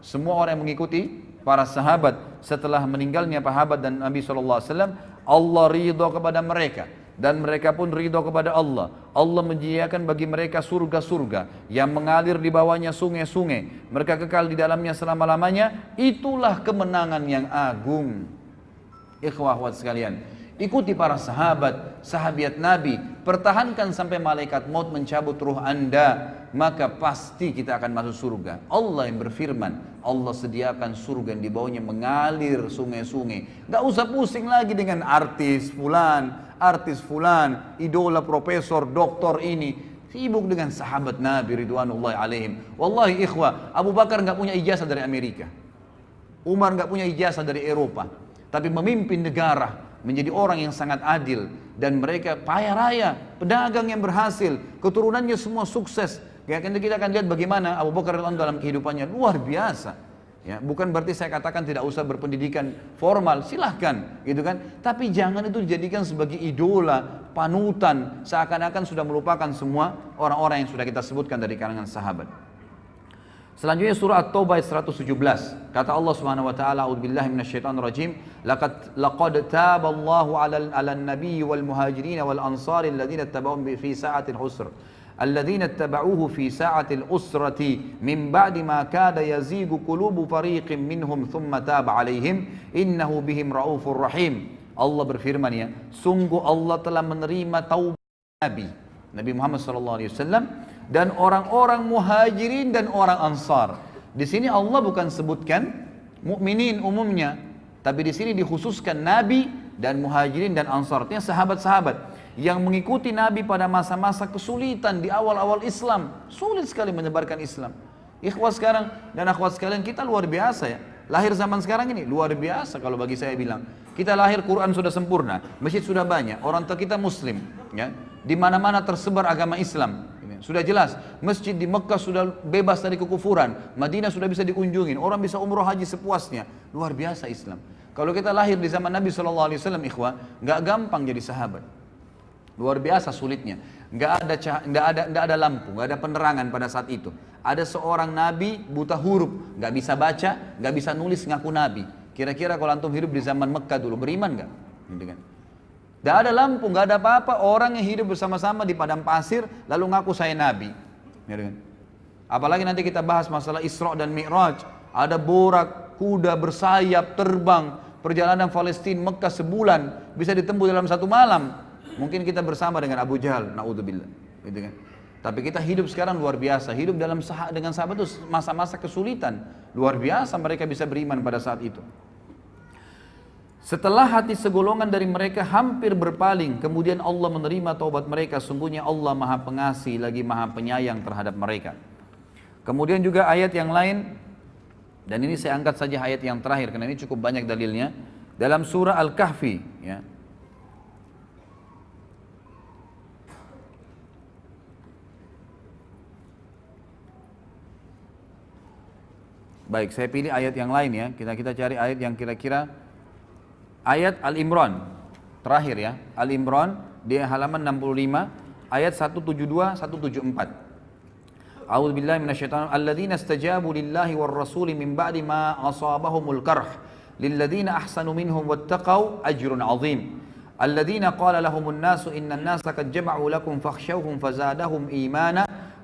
Semua orang yang mengikuti para sahabat setelah meninggalnya sahabat dan Nabi SAW, Allah ridho kepada mereka. Dan mereka pun ridho kepada Allah. Allah menyediakan bagi mereka surga-surga yang mengalir di bawahnya sungai-sungai. Mereka kekal di dalamnya selama-lamanya. Itulah kemenangan yang agung. Ikhwah akhwat sekalian, ikuti para sahabat, sahabiat Nabi, pertahankan sampai malaikat maut mencabut ruh anda, maka pasti kita akan masuk surga. Allah yang berfirman, Allah sediakan surga yang di bawahnya mengalir sungai-sungai. Gak usah pusing lagi dengan artis fulan, idola profesor, doktor ini. Sibuk dengan sahabat Nabi ridwanullah alaihim. Wallahi ikhwah, Abu Bakar gak punya ijazah dari Amerika, Umar gak punya ijazah dari Eropa, tapi memimpin negara, menjadi orang yang sangat adil, dan mereka kaya raya, pedagang yang berhasil, keturunannya semua sukses. Kita akan lihat bagaimana Abu Bakar radhiyallahu anhu dalam kehidupannya luar biasa. Ya, bukan berarti saya katakan tidak usah berpendidikan formal, silahkan, gitu kan. Tapi jangan itu dijadikan sebagai idola, panutan, seakan-akan sudah melupakan semua orang-orang yang sudah kita sebutkan dari kalangan sahabat. Selanjutnya surah At-Taubah ayat 117. Kata Allah Subhanahu wa taala, a'udzubillahi minasyaitonirrajim, laqad taballahu 'alan nabiyyi wal muhajirin wal ansari alladziina ittaba'uhu fi sa'atil usr. Alladziina ittaba'uhu fi sa'atil usrati min ba'di ma kada yazigu qulubu fariqin minhum thumma taba 'alaihim innahu bihim raufur rahim. Allah berfirman, ya, sungguh Allah telah menerima taubat Nabi Muhammad sallallahu alaihi wasallam dan orang-orang muhajirin dan orang ansar. Di sini Allah bukan sebutkan mukminin umumnya, tapi di sini dikhususkan Nabi dan muhajirin dan ansar. Artinya sahabat-sahabat yang mengikuti Nabi pada masa-masa kesulitan di awal-awal Islam. Sulit sekali menyebarkan Islam. Ikhwah sekarang dan akhwat sekalian, kita luar biasa ya. Lahir zaman sekarang ini luar biasa kalau bagi saya bilang. Kita lahir Quran sudah sempurna, masjid sudah banyak, orang tua kita muslim, ya. Di mana-mana tersebar agama Islam. Sudah jelas, masjid di Mekah sudah bebas dari kekufuran, Madinah sudah bisa dikunjungin, orang bisa umroh haji sepuasnya. Luar biasa Islam. Kalau kita lahir di zaman Nabi SAW, ikhwah, nggak gampang jadi sahabat. Luar biasa sulitnya. Nggak ada lampu, nggak ada penerangan pada saat itu. Ada seorang Nabi buta huruf, nggak bisa baca, nggak bisa nulis, ngaku Nabi. Kira-kira kalau antum hidup di zaman Mekah dulu, beriman nggak? Gitu kan? Tidak ada lampu, nggak ada apa-apa, orang yang hidup bersama-sama di padang pasir lalu ngaku saya Nabi. Apalagi nanti kita bahas masalah Isra dan Mi'raj, ada borak, kuda bersayap, terbang, perjalanan Palestina Mekah sebulan bisa ditempuh dalam satu malam. Mungkin kita bersama dengan Abu Jahal, naudzubillah, gitu kan. Tapi kita hidup sekarang luar biasa, hidup dengan sahabat itu masa-masa kesulitan, luar biasa mereka bisa beriman pada saat itu. Setelah hati segolongan dari mereka hampir berpaling, kemudian Allah menerima taubat mereka. Sungguhnya Allah Maha Pengasih lagi Maha Penyayang terhadap mereka. Kemudian juga ayat yang lain, dan ini saya angkat saja ayat yang terakhir karena ini cukup banyak dalilnya. Dalam surah Al-Kahfi, ya. Baik, saya pilih ayat yang lain ya. Kita cari ayat yang kira-kira ayat Al-Imran terakhir ya. Al-Imran di halaman 65 ayat 172 174. A'udzu billahi minasyaitonir alladzina istajabu lillahi war rasuli min ba'di ma asabahumul karh lilladzina ahsanu minhum wattaqau ajrun 'azim. Alladzina qala lahumun nasu innan nasa qad jama'u lakum fakhshawhum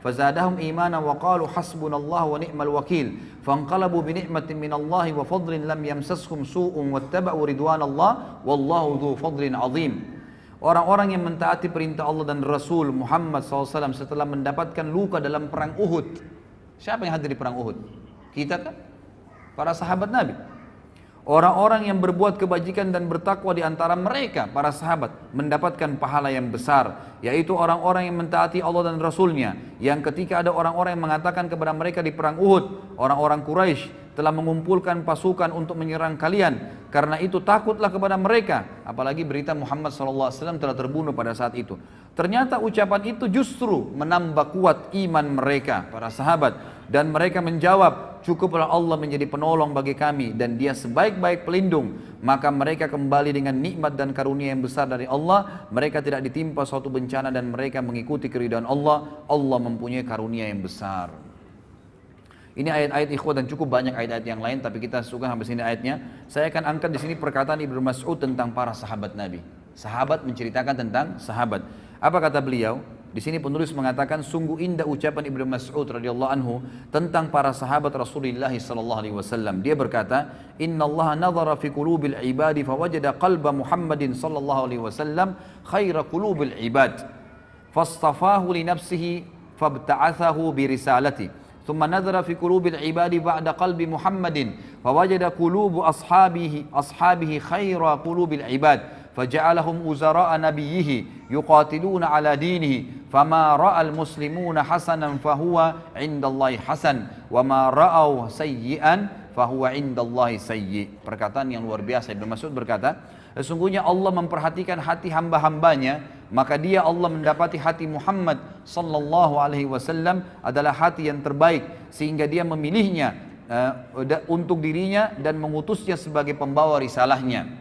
فزادهم إيمانا وقالوا حسبنا الله ونعم الوكيل فانقلبوا بنعمة من الله وفضل لم يمسسهم سوء واتبعوا رضوان الله والله ذو فضل عظيم. Orang-orang yang mentaati perintah Allah dan Rasul Muhammad SAW setelah mendapatkan luka dalam perang Uhud. Siapa yang hadir di perang Uhud? Kita kan? Para sahabat Nabi. Orang-orang yang berbuat kebajikan dan bertakwa di antara mereka, para sahabat, mendapatkan pahala yang besar, yaitu orang-orang yang mentaati Allah dan Rasulnya. Yang ketika ada orang-orang yang mengatakan kepada mereka di perang Uhud, orang-orang Quraisy telah mengumpulkan pasukan untuk menyerang kalian, karena itu takutlah kepada mereka. Apalagi berita Muhammad SAW telah terbunuh pada saat itu. Ternyata ucapan itu justru menambah kuat iman mereka, para sahabat. Dan mereka menjawab, cukuplah Allah menjadi penolong bagi kami dan dia sebaik-baik pelindung. Maka mereka kembali dengan nikmat dan karunia yang besar dari Allah. Mereka tidak ditimpa suatu bencana dan mereka mengikuti keridhaan Allah. Allah mempunyai karunia yang besar. Ini ayat-ayat ikhwah dan cukup banyak ayat-ayat yang lain, tapi kita suka sampai sini ayatnya. Saya akan angkat di sini perkataan Ibnu Mas'ud tentang para sahabat Nabi. Sahabat menceritakan tentang sahabat. Apa kata beliau? Di sini penulis mengatakan sungguh indah ucapan Ibnu Mas'ud radhiyallahu anhu tentang para sahabat Rasulullah sallallahu alaihi wasallam. Dia berkata, "Inna Allah nadhara fi qulubil ibadi fawajada qalba Muhammadin sallallahu alaihi wasallam khaira qulubil ibad. Fastafahu li nafsihi fabta'athahu bi risalati. Thumma nadhara fi qulubil ibadi ba'da qalbi Muhammadin fawajada qulubu ashabihi khaira qulubil ibad." فجعلهم وزراء نبيه يقاتلون على دينه فما رأى المسلمون حسنا فهو عند الله حسن وما رأوا سيئا فهو عند الله سيء. Perkataan yang luar biasa. Ibnu Mas'ud berkata, sesungguhnya Allah memperhatikan hati hamba-hambanya, maka dia Allah mendapati hati Muhammad sallallahu alaihi wasallam adalah hati yang terbaik, sehingga dia memilihnya untuk dirinya dan mengutusnya sebagai pembawa risalahnya.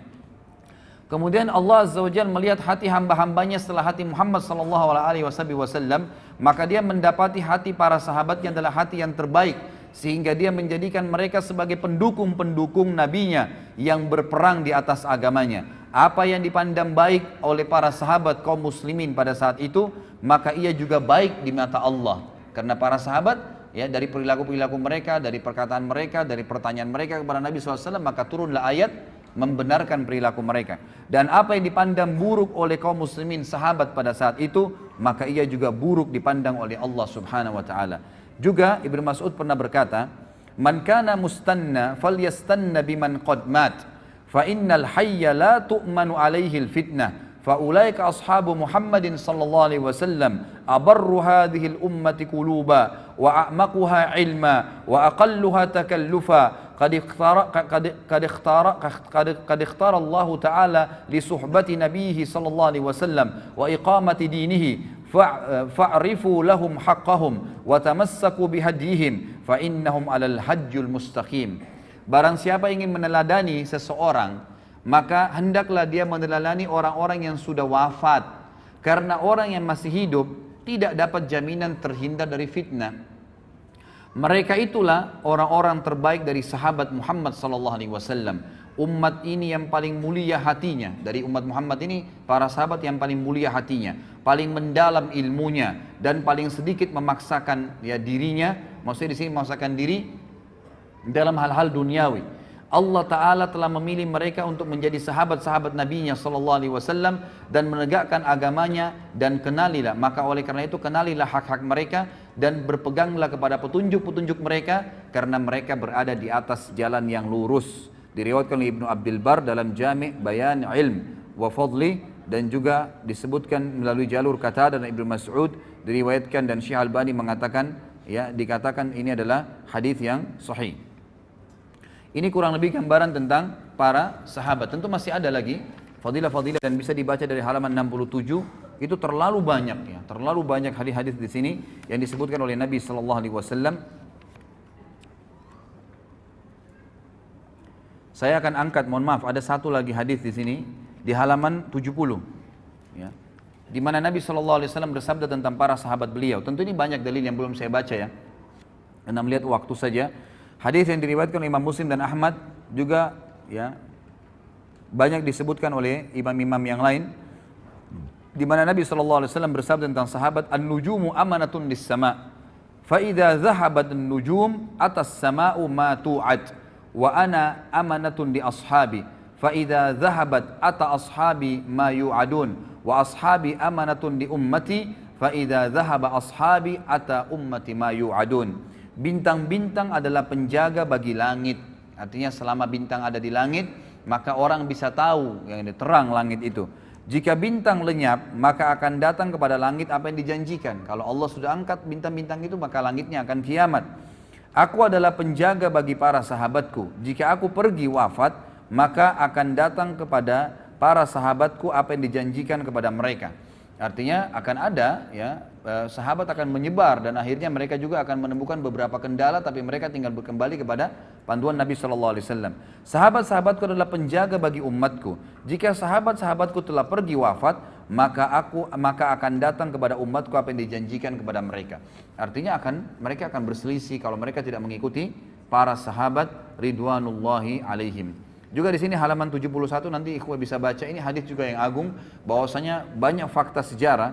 Kemudian Allah Azza wa Jalla melihat hati hamba-hambanya setelah hati Muhammad sallallahu alaihi wasallam, maka dia mendapati hati para sahabatnya adalah hati yang terbaik, sehingga dia menjadikan mereka sebagai pendukung-pendukung nabinya yang berperang di atas agamanya. Apa yang dipandang baik oleh para sahabat kaum muslimin pada saat itu, maka ia juga baik di mata Allah. Karena para sahabat, ya, dari perilaku-perilaku mereka, dari perkataan mereka, dari pertanyaan mereka kepada Nabi SAW, maka turunlah ayat membenarkan perilaku mereka. Dan apa yang dipandang buruk oleh kaum muslimin sahabat pada saat itu, maka ia juga buruk dipandang oleh Allah Subhanahu wa taala. Juga Ibnu Mas'ud pernah berkata, "Man kana mustanna falyastanna biman qad mat, fa innal hayya la tu'manu alaihi al-fitnah." فأولئك أصحاب محمد صلى الله عليه وسلم أبر هذه الأمة قلوبا وأعمقها علما وأقلها تكلفا قد اختار الله تعالى لصحبة نبيه صلى الله عليه وسلم وإقامة دينه فاعرفوا لهم حقهم وتمسكوا بهديهم فإنهم على الحج المستقيم. Barang siapa ingin meneladani seseorang, maka hendaklah dia meneladani orang-orang yang sudah wafat, karena orang yang masih hidup tidak dapat jaminan terhindar dari fitnah. Mereka itulah orang-orang terbaik dari sahabat Muhammad sallallahu alaihi wasallam. Umat ini yang paling mulia hatinya, dari umat Muhammad ini para sahabat yang paling mulia hatinya, paling mendalam ilmunya, dan paling sedikit memaksakan ya dirinya, maksudnya di sini memaksakan diri dalam hal-hal duniawi. Allah Ta'ala telah memilih mereka untuk menjadi sahabat-sahabat Nabi-Nya Sallallahu Alaihi Wasallam dan menegakkan agamanya, dan kenalilah, maka oleh karena itu kenalilah hak-hak mereka dan berpeganglah kepada petunjuk-petunjuk mereka, karena mereka berada di atas jalan yang lurus. Diriwayatkan oleh Ibnu Abdul Bar dalam Jami' Bayan Ilm wa Fadli, dan juga disebutkan melalui jalur Qatadah dan Ibnu Mas'ud diriwayatkan, dan Syekh Albani mengatakan ya dikatakan ini adalah hadis yang sahih. Ini kurang lebih gambaran tentang para sahabat. Tentu masih ada lagi fadilah-fadilah dan bisa dibaca dari halaman 67. Itu terlalu banyak ya, terlalu banyak hadis-hadis di sini yang disebutkan oleh Nabi sallallahu alaihi wasallam. Saya akan angkat, mohon maaf, ada satu lagi hadis di sini di halaman 70 ya. Di mana Nabi sallallahu alaihi wasallam bersabda tentang para sahabat beliau. Tentu ini banyak dalil yang belum saya baca ya. Karena melihat waktu saja. Hadis yang diriwayatkan oleh Imam Muslim dan Ahmad juga ya banyak disebutkan oleh imam-imam yang lain, di mana Nabi sallallahu alaihi wasallam bersabda tentang sahabat, "An-nujumu amanatun lis-sama', fa idza dhahabat an-nujum atas sama'u ma tu'ad, wa ana amanatun li ashabi, fa idza dhahabat ata ashabi ma yu'adun, wa ashabi amanatun li ummati, fa idza dhahaba ashabi ata ummati ma yu'adun." Bintang-bintang adalah penjaga bagi langit. Artinya selama bintang ada di langit, maka orang bisa tahu yang ini terang langit itu. Jika bintang lenyap, maka akan datang kepada langit apa yang dijanjikan. Kalau Allah sudah angkat bintang-bintang itu, maka langitnya akan kiamat. Aku adalah penjaga bagi para sahabatku. Jika aku pergi wafat, maka akan datang kepada para sahabatku apa yang dijanjikan kepada mereka. Artinya akan ada ya sahabat akan menyebar dan akhirnya mereka juga akan menemukan beberapa kendala, tapi mereka tinggal kembali kepada panduan Nabi sallallahu alaihi wasallam. Sahabat-sahabatku adalah penjaga bagi umatku. Jika sahabat-sahabatku telah pergi wafat, maka akan datang kepada umatku apa yang dijanjikan kepada mereka. Artinya mereka akan berselisih kalau mereka tidak mengikuti para sahabat ridwanullahi alaihim. Juga di sini halaman 71 nanti ikhwah bisa baca, ini hadis juga yang agung, bahwasanya banyak fakta sejarah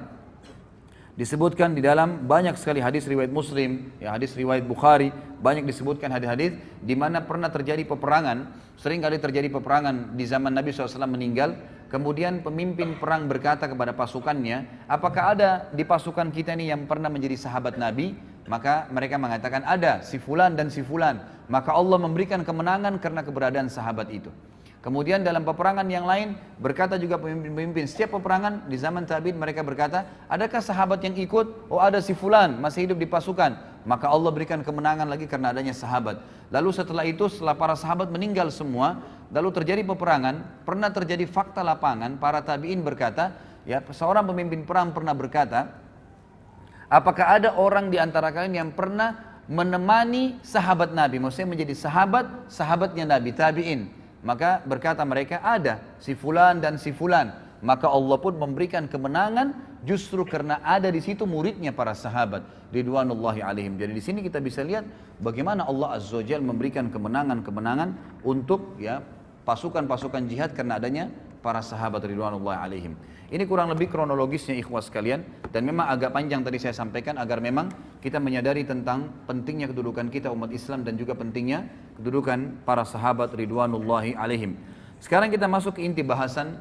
disebutkan di dalam banyak sekali hadis riwayat Muslim, ya hadis riwayat Bukhari, banyak disebutkan hadis-hadis di mana pernah terjadi peperangan. Sering kali terjadi peperangan di zaman Nabi SAW meninggal, kemudian pemimpin perang berkata kepada pasukannya, apakah ada di pasukan kita ini yang pernah menjadi sahabat Nabi? Maka mereka mengatakan ada, si fulan dan si fulan. Maka Allah memberikan kemenangan karena keberadaan sahabat itu. Kemudian dalam peperangan yang lain berkata juga pemimpin-pemimpin, setiap peperangan di zaman tabi'in mereka berkata, adakah sahabat yang ikut? Oh ada si fulan masih hidup di pasukan. Maka Allah berikan kemenangan lagi karena adanya sahabat. Lalu setelah itu, setelah para sahabat meninggal semua, lalu terjadi peperangan, pernah terjadi fakta lapangan, para tabi'in berkata, ya seorang pemimpin perang pernah berkata, apakah ada orang di antara kalian yang pernah menemani sahabat Nabi? Maksudnya menjadi sahabatnya Nabi, tabi'in. Maka berkata mereka, ada si fulan dan si fulan. Maka Allah pun memberikan kemenangan justru karena ada di situ muridnya para sahabat ridwanullahi alaihim. Jadi di sini kita bisa lihat bagaimana Allah Azza wa Jalla memberikan kemenangan-kemenangan untuk ya pasukan-pasukan jihad karena adanya para sahabat ridwanullahi alaihim. Ini kurang lebih kronologisnya ikhwas sekalian, dan memang agak panjang tadi saya sampaikan agar memang kita menyadari tentang pentingnya kedudukan kita umat Islam dan juga pentingnya kedudukan para sahabat ridwanullahi alaihim. Sekarang kita masuk ke inti bahasan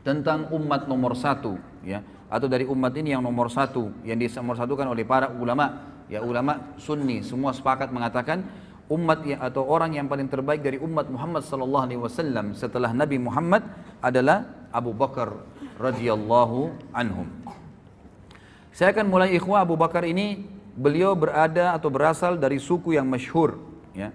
tentang umat nomor satu ya, atau dari umat ini yang nomor satu yang dinomorsatukan oleh para ulama ya, ulama sunni semua sepakat mengatakan umat atau orang yang paling terbaik dari umat Muhammad sallallahu alaihi wasallam setelah Nabi Muhammad adalah Abu Bakar radhiyallahu anhum. Saya akan mulai ikhwah. Abu Bakar ini beliau berada atau berasal dari suku yang masyhur ya.